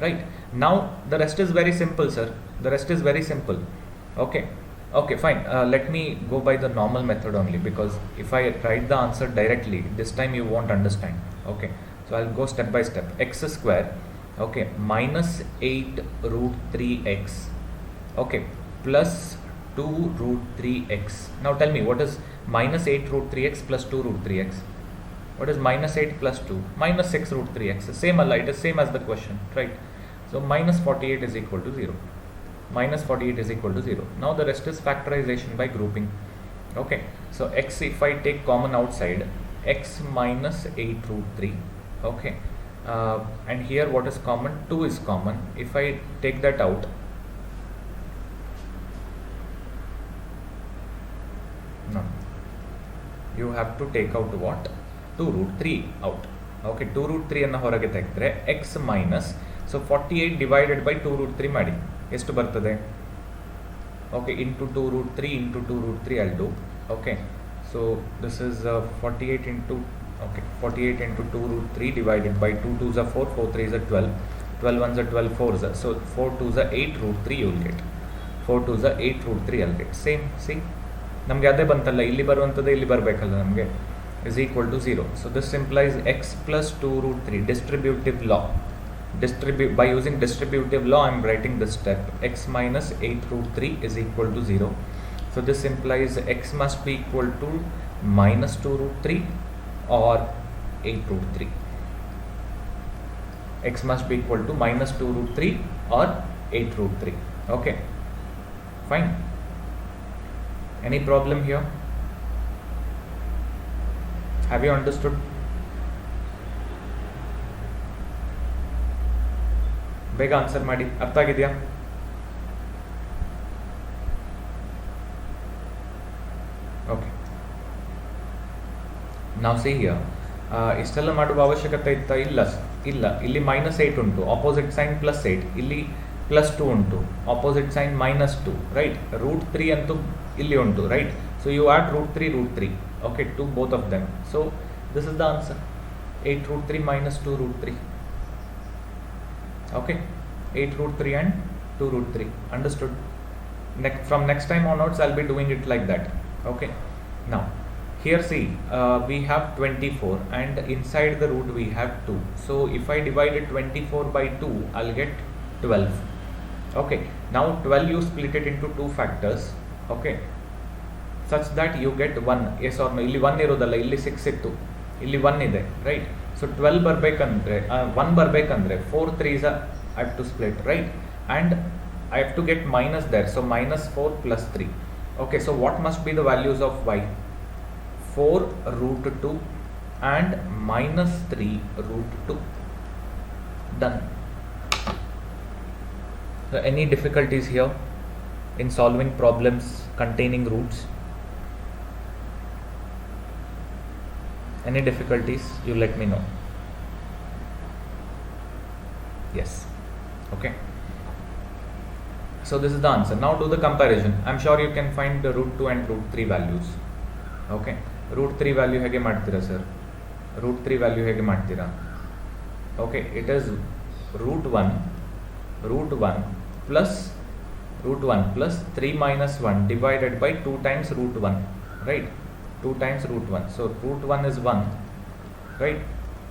right? Now the rest is very simple, sir. The rest is very simple. Okay, fine. Let me go by the normal method only, because if I write the answer directly this time you won't understand. Okay, so I'll go step by step. X square, okay, minus 8 root 3x, okay, plus 2 root 3x. Now tell me, what is minus 8 root 3x plus 2 root 3x? What is minus 8 plus 2? Minus 6 root 3x. Same Allah, it is same as the question, right? So minus 48 is equal to 0. Minus 48 is equal to 0. Now the rest is factorization by grouping. Okay, so x, if I take common outside, x minus 8 root 3. Okay, and here what is common? 2 is common. If I take that out, no, you have to take out what? 2 root 3 out. Okay, 2 root 3 ಅನ್ನು ಹೊರಗೆ ತೆಗೆದ್ರೆ x minus, so 48 divided by 2 root 3 ಮಾಡಿ ಎಷ್ಟು ಬರ್ತದೆ? Okay, into 2 root 3 into 2 root 3 I'll do. Okay, so this is 48 into 2 root 3 divided by 2 2s are 4, 4 3s are 12, 12 1s are 12 4s are, so 4 2s are 8 root 3 you will get. 4 2s are 8 root 3 I'll get. Same, see, ನಮಗೆ ಅದೇ ಬಂತಲ್ಲ, ಇಲ್ಲಿ ಬರುವಂಥದ್ದು ಇಲ್ಲಿ ಬರಬೇಕಲ್ಲ ನಮಗೆ, is equal to 0. So this implies x plus 2 root 3, distributive law. By using distributive law I am writing this step, x minus 8 root 3 is equal to 0. So this implies x must be equal to minus 2 root 3 or 8 root 3. X must be equal to minus 2 root 3 or 8 root 3. Okay, fine. Any problem here? Have you understood? ಬೇಗ answer ಮಾಡಿ, ಅರ್ಥ ಆಗಿದೆಯಾ? Okay, ನಾವು see here, ಇಷ್ಟೆಲ್ಲ ಮಾಡುವ ಅವಶ್ಯಕತೆ ಇತ್ತಾ? ಇಲ್ಲ, ಇಲ್ಲಿ minus 8 ಉಂಟು, ಆಪೋಸಿಟ್ ಸೈನ್ plus 8, ಇಲ್ಲಿ plus 2 ಉಂಟು, opposite sign minus 2, right? Root 3 ಅಂತೂ ಇಲ್ಲಿ ಉಂಟು, right? So you add root 3, okay, to both of them. So this is the answer, 8 root 3 minus 2 root 3. Okay, 8 root 3 and 2 root 3. Understood? From next time onwards, I'll be doing it like that. Okay. Now, here see, we have 24 and inside the root we have 2. So if I divide 24 by 2, I'll get 12. Okay. Now 12 you split it into two factors. Okay. Such that you get 1. Yes or no? ಇಲ್ಲಿ 1 ಇರೋದಲ್ಲ, ಇಲ್ಲಿ 6 ಇತ್ತು, ಇಲ್ಲಿ 1 ಇದೆ, right? So 12 ಬರಬೇಕಂದ್ರೆ 1 ಬರಬೇಕಂದ್ರೆ 4 3s I have to split, right? And I have to get minus there, so minus 4 plus 3. Okay, so what must be the values of y? 4 root 2 and minus 3 root 2. Done. So any difficulties here in solving problems containing roots? Any difficulties? You let me know. Yes. Okay. So this is the answer. Now do the comparison. I'm sure you can find the root 2 and root 3 values. Okay. Root 3 value ಹೇಗೆ ಮಾಡ್ತೀರಾ sir? Root 3 value ಹೇಗೆ ಮಾಡ್ತೀರಾ? Okay, it is root 1 plus 3 minus 1 divided by 2 times root 1, right? 2 times root 1. So root 1 is 1, right?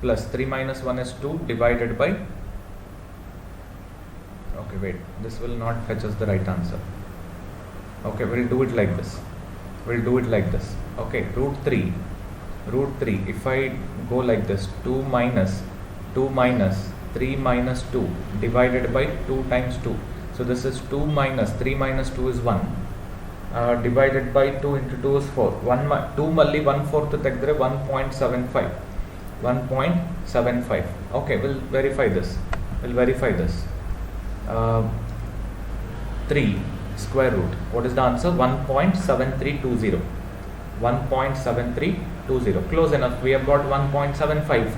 Plus 3 minus 1 is 2 divided by, okay, wait, this will not fetch us the right answer. Okay, we'll do it like this. Okay, root 3, if I go like this, 2 minus 3 minus 2 divided by 2 times 2. So this is 2 minus 3 minus 2 is 1, divided by 2 into 2 is 4. 2 malli 1/4 ತೆಗೆದ್ರೆ 1.75. Okay, we'll verify this. 3 square root. What is the answer? 1.7320. 1.7320. Close enough. We have got 1.75.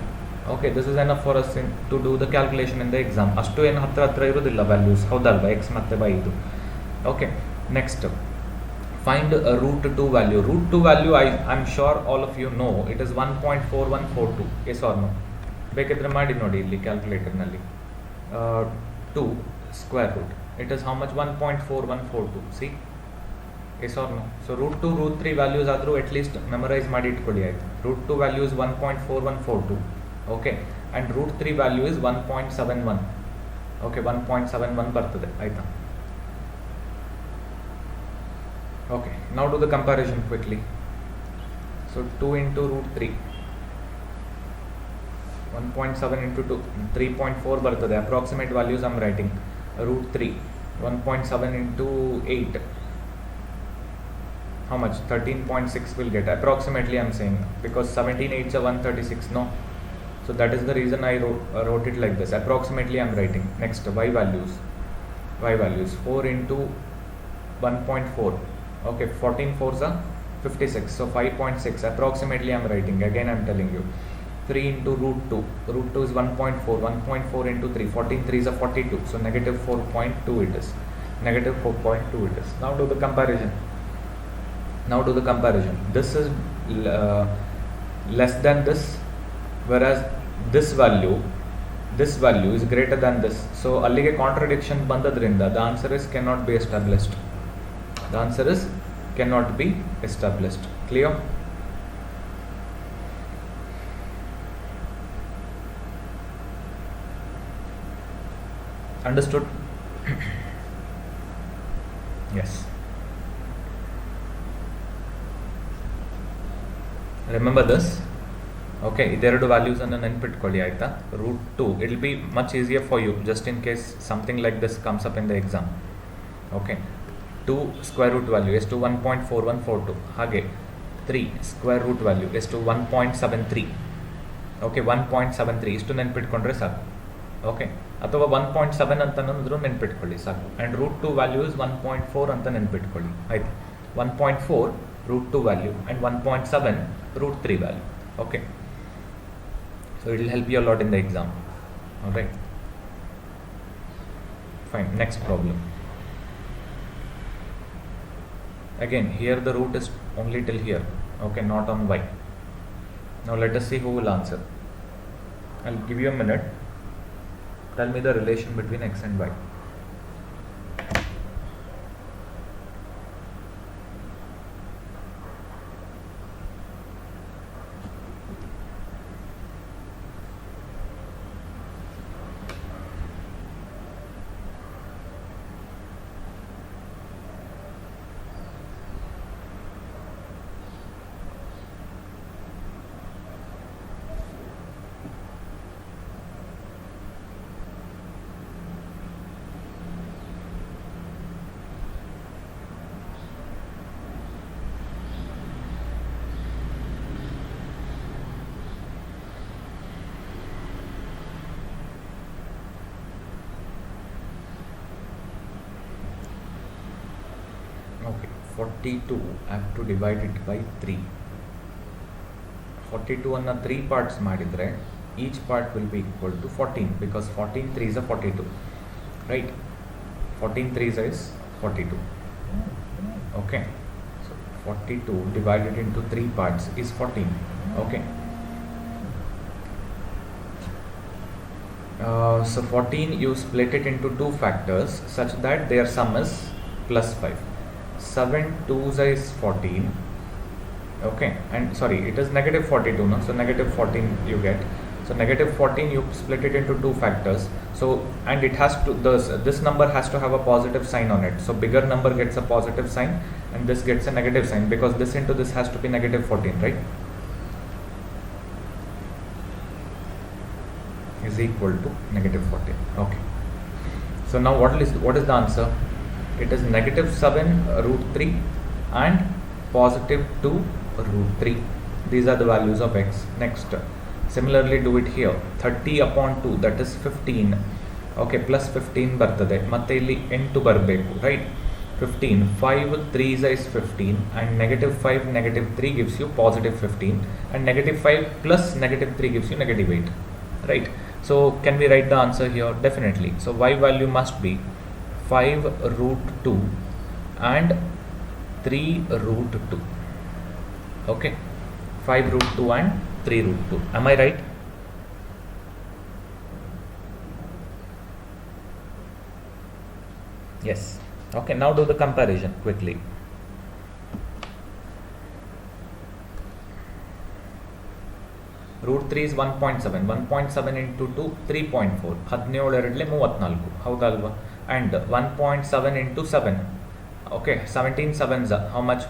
Okay, this is enough for us to do the calculation in the exam. ಅಷ್ಟು ಏನು ಹತ್ರ ಇರೋದಿಲ್ಲ values, ಹೌದಲ್ವಾ? x ಮತ್ತೆ y ಇದು. Okay, next. Find a root 2 value. Root 2 value, I'm sure all of you know, it is 1.4142. Yes or no? ಬೇಕಿದ್ರೆ ಮಾಡಿ ನೋಡಿ ಇಲ್ಲಿ ಕ್ಯಾಲ್ಕುಲೇಟರ್ನಲ್ಲಿ. 2 square root. It is how much? 1.4142. See? Yes or no? So root 2, root 3 values ಆದರೂ at least memorize ಮಾಡಿ ಇಟ್ಕೊಳ್ಳಿ ಆಯ್ತು. Root 2 value is 1.4142. Okay, and root 3 value is 1.71. Okay, 1.71 ಬರ್ತದೆ ಆಯ್ತಾ? Okay, now do the comparison quickly. So 2 into root 3, 1.7 into 2, 3.4 ಬರ್ತದೆ. Approximate values I'm writing. Root 3, 1.7 into 8, how much? 13.6 will get. Approximately I'm saying, because 17 8s are 136, no? So that is the reason I wrote it like this. Approximately I'm writing. Next, y values. 4 into 1.4. Okay, 14 4s are 56. So 5.6. Approximately I'm writing. Again I'm telling you. 3 into root 2. Root 2 is 1.4. 1.4 into 3. 14 3s are 42. So negative 4.2 it is. Negative 4.2 it is. Now do the comparison. This is less than this, whereas this value is greater than this. So allige contradiction bandadrinda the answer is cannot be established. Clear? Understood? Yes. Remember this. Okay, ಇದೆರಡು values ಅನ್ನು ನೆನ್ಪಿಟ್ಕೊಳ್ಳಿ ಆಯ್ತಾ? root 2, it will be much easier for you just in case something like this comes up in the exam. Okay, 2 square root value is to 1.4142. ಹಾಗೆ 3 square root value is to 1.73. Okay, 1.73 ಇಷ್ಟು ನೆನ್ಪಿಟ್ಕೊಂಡ್ರೆ ಸಾಕು. Okay, ಅಥವಾ 1.7 ಅಂತ ನೆನ್ಪಿಟ್ಕೊಳ್ಳಿ ಸಾಕು. And root 2 value is 1.4 ಅಂತ ನೆನ್ಪಿಟ್ಕೊಳ್ಳಿ ಆಯ್ತು. 1.4 root 2 value and 1.7 root 3 value. Okay, so it will help you a lot in the exam. Alright, fine. Next problem. Again, here the root is only till here, okay, not on y. Now let us see who will answer. I'll give you a minute. Tell me the relation between x and y. Okay, 42 I have to divide it by 3. 42 ಅನ್ನ 3 parts ಮಾಡಿದ್ರೆ each part will be equal to 14 because 14 3s are 42, right? 14 3s is 42. Okay, so 42 divided into 3 parts is 14. Okay, so 14 you split it into 2 factors such that their sum is plus 5. 7 2s is 14. Okay, and sorry, it is negative 42, no? So negative 14 you get. So negative 14 you split it into 2 factors. So and it has to this number has to have a positive sign on it. So bigger number gets a positive sign and this gets a negative sign because this into this has to be negative 14, right? Is equal to negative 14. Okay. So now what is the answer? It is negative 7 root 3 and positive 2 root 3. These are the values of x. Next, similarly do it here. 30 upon 2, that is 15. Okay, plus 15 ಬರ್ತದೆ ಮತ್ತೆ ಇಲ್ಲಿ 8 ಬರಬೇಕು, right? 15 5 3s is 15 and negative 5 negative 3 gives you positive 15 and negative 5 plus negative 3 gives you negative 8, right? So can we write the answer here? Definitely. So y value must be 5 root 2 and 3 root 2. Okay, 5 root 2 and 3 root 2. Am I right? Yes. Okay, now do the comparison quickly. Root 3 is 1.7. 1.7 into 2 3.4. 17 ಎರಡಲೆ 34 ಹೌದಲ್ವಾ? And 1.7 into 7. Okay, 17 sevens are how much?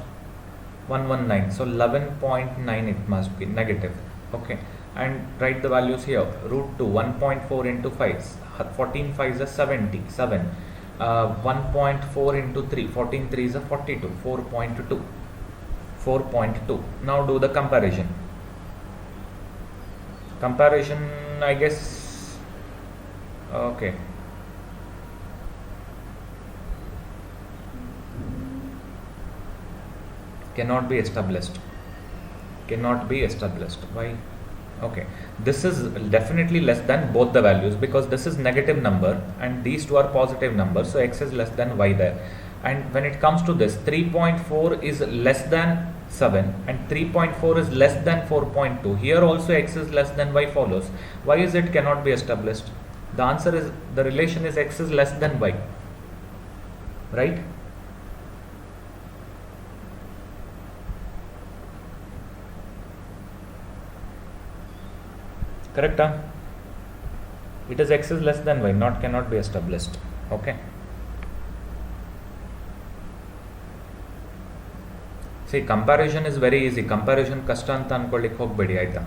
119. So 11.9 it must be negative. Okay, and write the values here. Root 2 1.4 into 5. 14 5s are 77. 1.4 into 3. 14 3s are 42. 4.2. 4.2. Now do the comparison. Comparison, I guess. Okay. Cannot be established. Why? Okay, this is definitely less than both the values because this is negative number and these two are positive numbers, so x is less than y there. And when it comes to this, 3.4 is less than 7 and 3.4 is less than 4.2. Here also x is less than y follows. Why is it cannot be established? The answer is the relation is x is less than y, right? Correct, huh? It is x is less than y, not cannot be established. Okay. See, comparison is very easy. Comparison ಕಷ್ಟ ಅಂತ ಅನ್ಕೊಳ್ಳಿಕ್ಕೆ ಹೋಗಬೇಡಿ ಆಯ್ತಾ?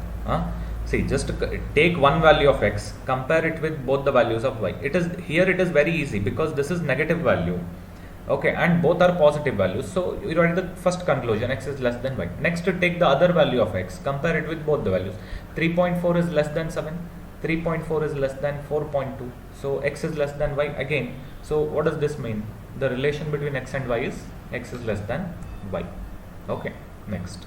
See, just take one value of x, compare it with both the values of y. It is very easy because this is negative value. Okay, and both are positive values. So you write the first conclusion, x is less than y. Next, take the other value of x, compare it with both the values. 3.4 is less than 7. 3.4 is less than 4.2. So x is less than y again. So what does this mean? The relation between x and y is x is less than y. Okay, next.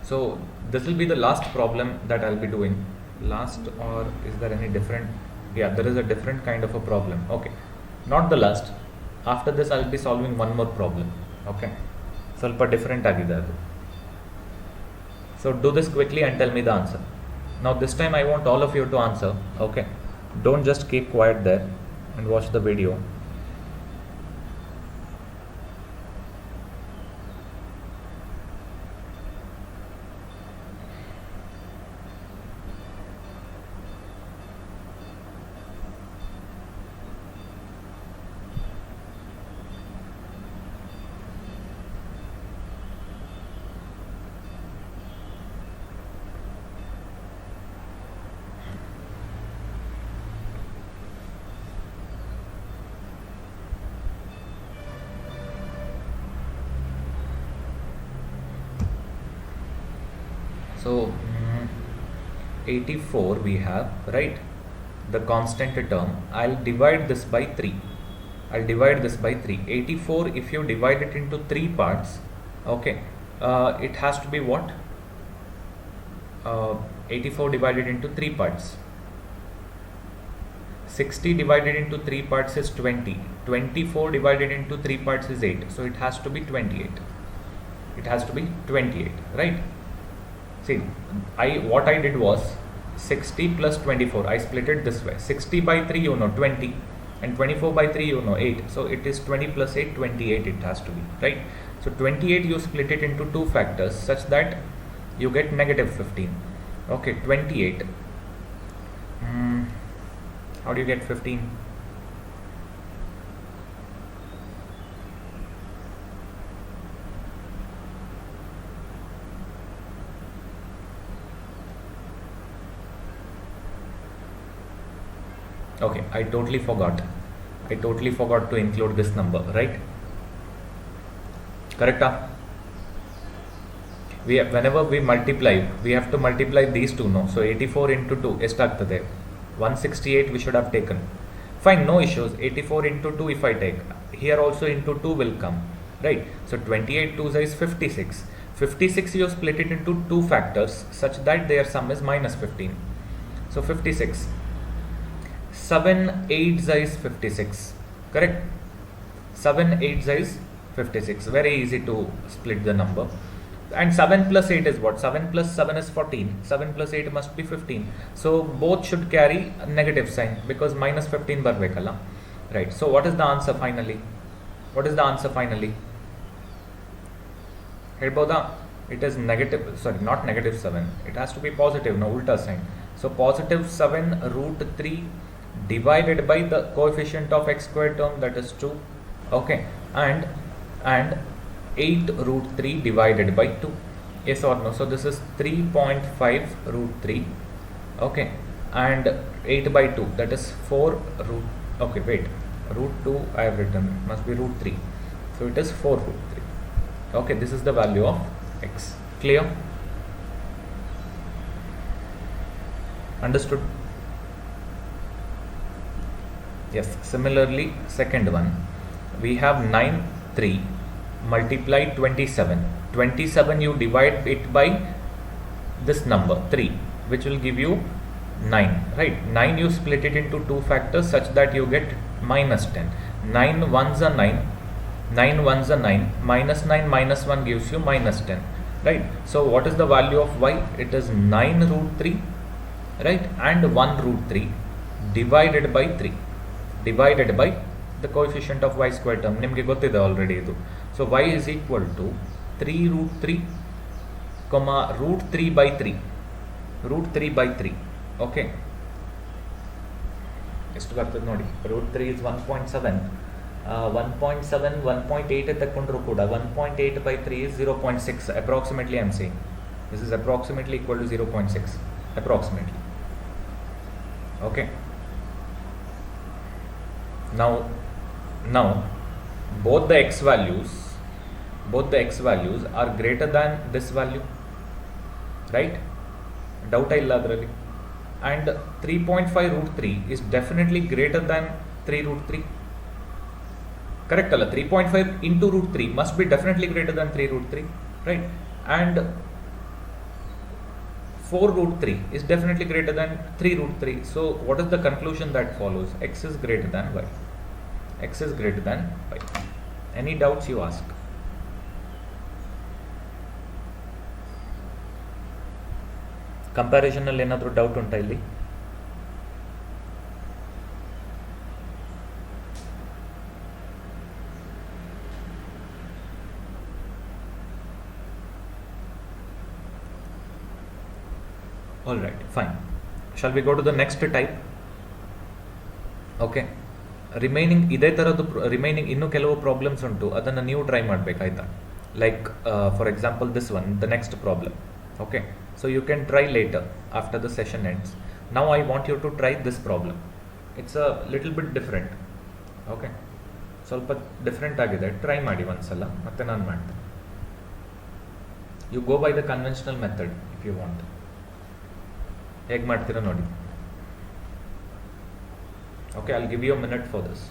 So this will be the last problem that I'll be doing. Last, or is there any different? Yeah, there is a different kind of a problem. Okay, not the last. After this I'll be solving one more problem. Okay, ಸ್ವಲ್ಪ different ಆಗಿದೆ ಅದು. So do this quickly and tell me the answer. Now this time I want all of you to answer. Okay, don't just keep quiet there and watch the video. So 84 we have, right, the constant term. I'll divide this by 3. 84, if you divide it into 3 parts, okay, it has to be what? 84 divided into 3 parts. 60 divided into 3 parts is 20. 24 divided into 3 parts is 8. So it has to be 28. It has to be 28, right? See, what I did was 60 plus 24. I split it this way. 60 by 3, 20, and 24 by 3, 8. So it is 20 plus 8, 28 it has to be, right? So 28 you split it into 2 factors such that you get negative 15. Okay, 28. How do you get 15? Okay, I totally forgot to include this number, right? Correct? Whenever we multiply, we have to multiply these two, no? So 84 into 2 ಎಷ್ಟಾಗ್ತದೆ? 168 we should have taken. Fine, no issues. 84 into 2 if I take, here also into 2 will come, right? So 28 2 is 56. 56 you split it into 2 factors such that their sum is minus 15. So 56. 7 8 is 56, correct? 7 8 is 56. Very easy to split the number. And 7 plus 8 is what? 7 plus 7 is 14. 7 plus 8 must be 15. So both should carry a negative sign because minus 15 barbekalla, right? So what is the answer finally? Helboda? It is negative, sorry, not negative 7. It has to be positive, no ulta sign. So positive 7 root 3 divided by the coefficient of x square term, that is 2, okay, and 8 root 3 divided by 2, yes or no? So this is 3.5 root 3, okay, and 8 by 2, that is 4 root, okay, wait, root 2 I have written, must be root 3, so it is 4 root 3, okay. This is the value of x. Clear? Understood? Yes. Similarly, second one, we have 9 3 multiply 27. 27 you divide it by this number 3, which will give you 9, right? 9 you split it into 2 factors such that you get minus 10. 9 ones are 9, 9 ones are 9, minus 9 minus 1 gives you minus 10, right? So what is the value of y? It is 9 root 3, right, and 1 root 3 divided by 3, divided by the coefficient of y square term. ನಿಮಗೆ ಗೊತ್ತಿದೆ already ಇದು. So y is equal to 3 root 3 comma root 3 by 3, root 3 by 3, okay. ಎಷ್ಟು ಬರ್ತದೆ ನೋಡಿ, root 3 is 1.7, 1.7 1.8 ತಗೊಂಡ್ರು ಕೂಡ 1.8 by 3 is 0.6 approximately. I am saying this is approximately equal to 0.6 approximately, okay. Now both the x values are greater than this value, right? Doubt illa adralli. And 3.5 root 3 is definitely greater than 3 root 3, correct alla? 3.5 into root 3 must be definitely greater than 3 root 3, right? And 4 root 3 is definitely greater than 3 root 3. So what is the conclusion that follows? X is greater than y. x is greater than 5. Any doubts you ask? Comparison ಅಲ್ಲಿ ಏನಾದರೂ doubt ಉಂಟಾ ಇಲ್ಲಿ? All right, fine. Shall we go to the next type? Okay. Remaining ಇದೇ ಥರದ್ದು remaining ಇನ್ನೂ ಕೆಲವು problems ಉಂಟು, ಅದನ್ನು ನೀವು ಟ್ರೈ ಮಾಡಬೇಕಾಯ್ತಾ. Like for example this one, the next problem. Okay, so you can try later after the session ends. Now I want you to try this problem. It's a little bit different. Okay, ಸ್ವಲ್ಪ different ಆಗಿದೆ, try ಮಾಡಿ ಒಂದ್ಸಲ, ಮತ್ತೆ ನಾನು ಮಾಡ್ತೇನೆ. You go by the conventional method if you want. ಹೇಗೆ ಮಾಡ್ತೀರಾ ನೋಡಿ. Okay, I'll give you a minute for this.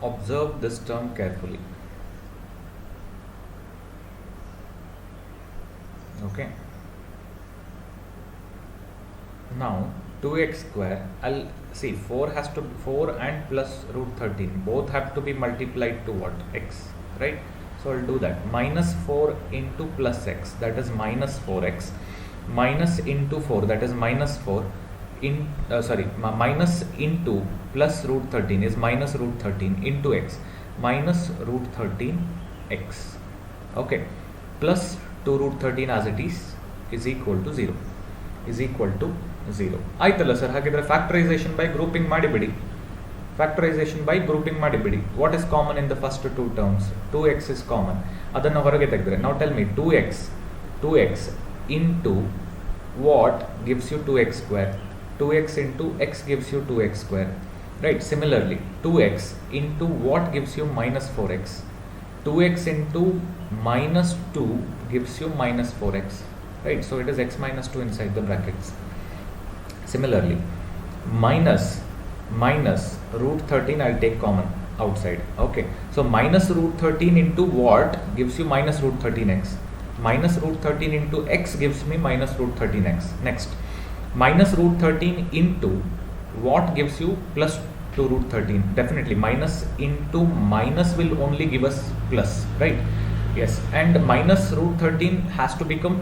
Observe this term carefully. Okay. Now 2x square, I'll see 4 has to 4 and plus root 13 both have to be multiplied to what? X, right? So I'll do that. Minus 4 into plus x, that is minus 4x, minus into 4, that is minus 4, minus into plus root 13 is minus root 13 into x, minus root 13 x. Okay, plus 2 root 13 as it is equal to 0, is equal to 0. ಆಯ್ತಲ್ಲ sir? ಹಾಗಿದ್ರೆ factorisation by grouping ಮಾಡಿಬಿಡಿ. Factorisation by grouping ಮಾಡಿಬಿಡಿ. What is common in the first two terms? 2x is common. ಅದನ್ನು ಹೊರಗೆ ತೆಗೆದ್ರೆ ನಾವು tell me 2x into what gives you 2x square? 2x into x gives you 2x square, right? Similarly 2x into what gives you minus 4x? 2x into minus 2 gives you minus 4x, right? So it is x minus 2 inside the brackets. Similarly minus root 13, I'll take common outside. Okay, so minus root 13 into what gives you minus root 13x? Minus root 13 into x gives me minus root 13x. Next, minus root 13 into what gives you plus 2 root 13? Definitely minus into minus will only give us plus, right? Yes, and minus root 13 has to become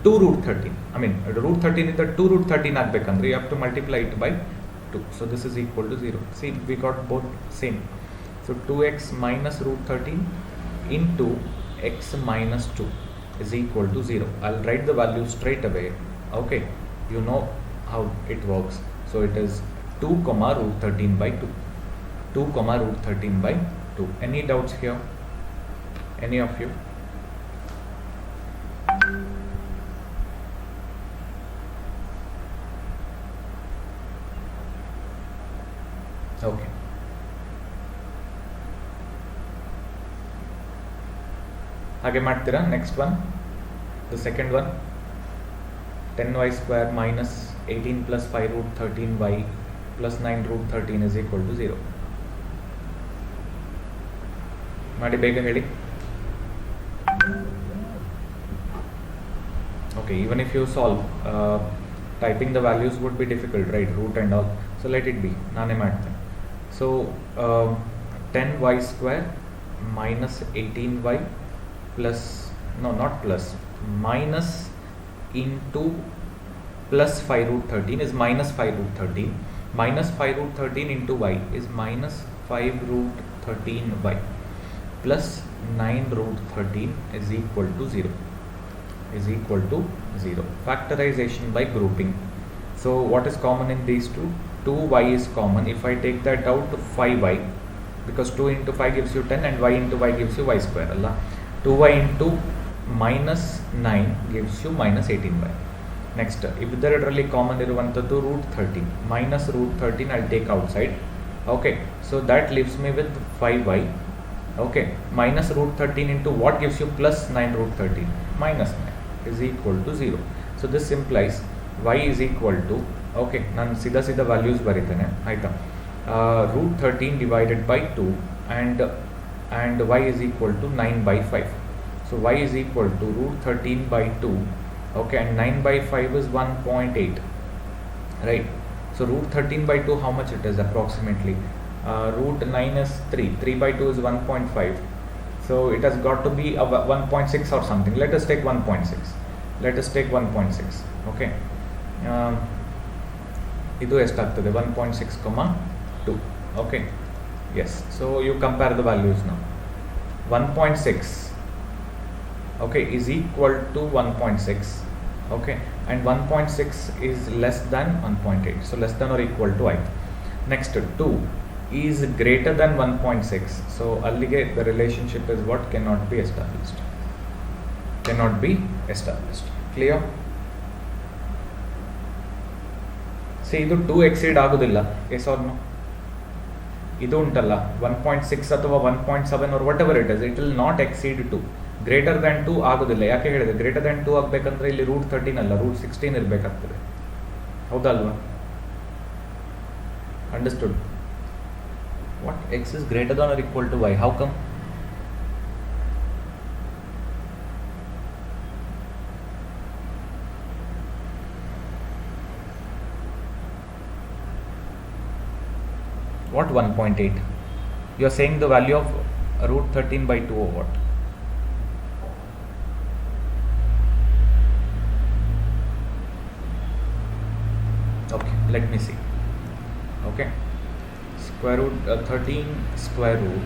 2 root 13. I mean root 13 is the 2 root 13 agbekandre you have to multiply it by 2. So this is equal to 0. See, we got both same. So 2x minus root 13 into x minus 2 is equal to 0. I'll write the value straight away. Okay, you know how it works. So it is 2 comma root 13 by 2. 2 comma root 13 by 2. Any doubts here? Any of you? Okay. ಹಾಗೆ ಮಾಡ್ತೀರಾ? Next one, the second one, 10y square minus 18 plus 5 root 13y plus 9 root 13 is equal to 0. ಮಾಡಿ ಬೇಗ ಹೇಳಿ. Okay, even if you solve, typing the values would be difficult, right? Root and all. So let it be. ನಾನೇ ಮಾಡ್ತೇನೆ. So 10y square minus 18y plus, no, not plus, minus into plus 5 root 13 is minus 5 root 13, minus 5 root 13 into y is minus 5 root 13y plus 9 root 13 is equal to 0, is equal to 0. Factorization by grouping. So what is common in these two? 2y is common. If I take that out, 5y, because 2 into 5 gives you 10 and y into y gives you y square. 2y into minus 9 gives you minus 18y. Next, if there is really common iruvanthaddu root 13, minus root 13 I'll take outside. Okay, so that leaves me with 5y. Okay, minus root 13 into what gives you plus 9 root 13? Minus 9 is equal to 0. So this implies y is equal to, okay, ನಾನು ಸೀದಾ values ಬರೀತೇನೆ ಆಯ್ತಾ, root 13 divided by 2 and y is equal to 9 by 5. So y is equal to root 13 by 2, okay, and 9 by 5 is 1.8, right? So root 13 by 2, how much it is approximately? Root 9 is 3, 3 by 2 is 1.5, so it has got to be 1.6 or something. Let us take 1.6, let us take 1.6, okay. ಇದು ಎಷ್ಟಾಗ್ತದೆ 1.6, 2, okay, yes. So you compare the values now. 1.6, okay, is equal to 1.6, okay, and 1.6 is less than 1.8, so less than or equal to I. Next, 2 is greater than 1.6, so allige the relationship is what? Cannot be established, cannot be established. Clear? See, ಇದು 2 exceed ಆಗೋದಿಲ್ಲ, yes or no? ಇದು ಉಂಟಲ್ಲ 1.6 ಅಥವಾ 1.7 or whatever it is, it will not exceed 2. Greater than 2 ಆಗೋದಿಲ್ಲ. ಯಾಕೆ ಹೇಳಿದೆ? Greater than 2 ಆಗಬೇಕಂದ್ರೆ ಇಲ್ಲಿ ರೂಟ್ 13 ಅಲ್ಲ, ರೂಟ್ 16 ಇರಬೇಕಾಗ್ತದೆ, ಹೌದಲ್ವಾ? Understood? What? X is greater than or equal to Y, how come? What 1.8? You are saying the value of root 13 by 2 or what? Okay, let me see. Okay, square root 13 square root,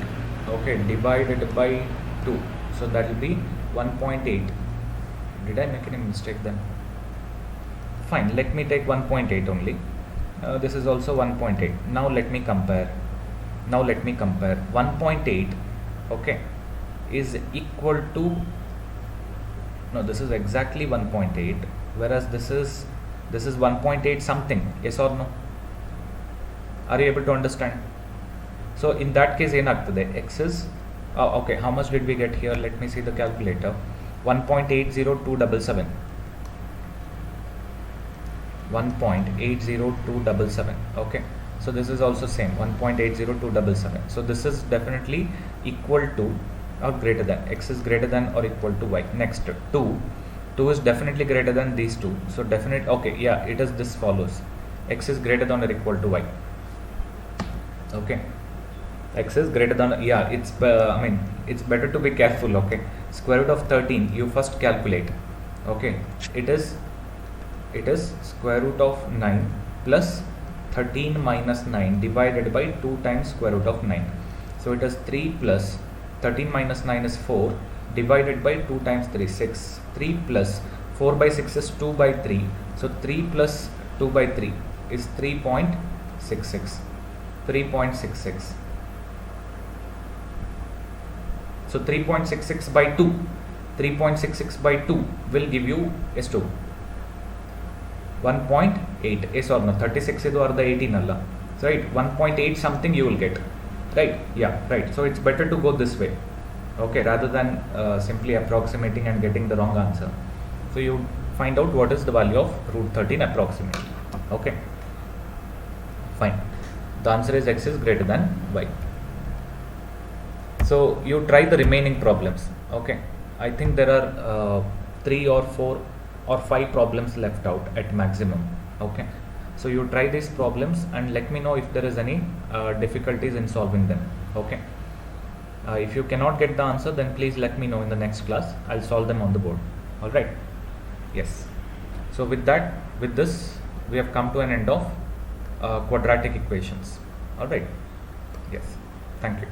okay, divided by 2, so that will be 1.8. Did I make any mistake then? Fine, let me take 1.8 only. This is also 1.8. Now let me compare. 1.8, okay, is equal to, no, this is exactly 1.8, whereas this is 1.8 something, yes or no? Are you able to understand? So in that case ಏನಾಗ್ತದೆ? X is okay, how much did we get here? Let me see the calculator. 1.80277. 1.80277. Okay, so this is also same, 1.80277. So this is definitely equal to or greater than, x is greater than or equal to y. Next, 2 is definitely greater than these two, so definite, okay, yeah, it is, this follows, x is greater than or equal to y. Okay, x is greater than, yeah, it's I mean, it's better to be careful. Okay, square root of 13 you first calculate. Okay, it is square root of 9 plus 13 minus 9 divided by 2 times square root of 9. So it is 3 plus 13 minus 9 is 4 divided by 2 times 3, 6. 3 plus 4 by 6 is 2 by 3. So 3 plus 2 by 3 is 3.66. 3.66. So 3.66 by 2. 3.66 by 2 will give you S2. 1.8, yes or no? 36 is or the 18 alla, right? 1.8 something you will get, right? Yeah, right. So it's better to go this way, okay, rather than simply approximating and getting the wrong answer. So you find out what is the value of root 13 approximately. Okay, fine. The answer is x is greater than y. So you try the remaining problems. Okay, I think there are 3 or 4 or 5 problems left out at maximum. Okay, so you try these problems and let me know if there is any difficulties in solving them. Okay. If you cannot get the answer, then please let me know in the next class. I'll solve them on the board. All right. Yes. So with this, we have come to an end of quadratic equations. All right. Yes. Thank you.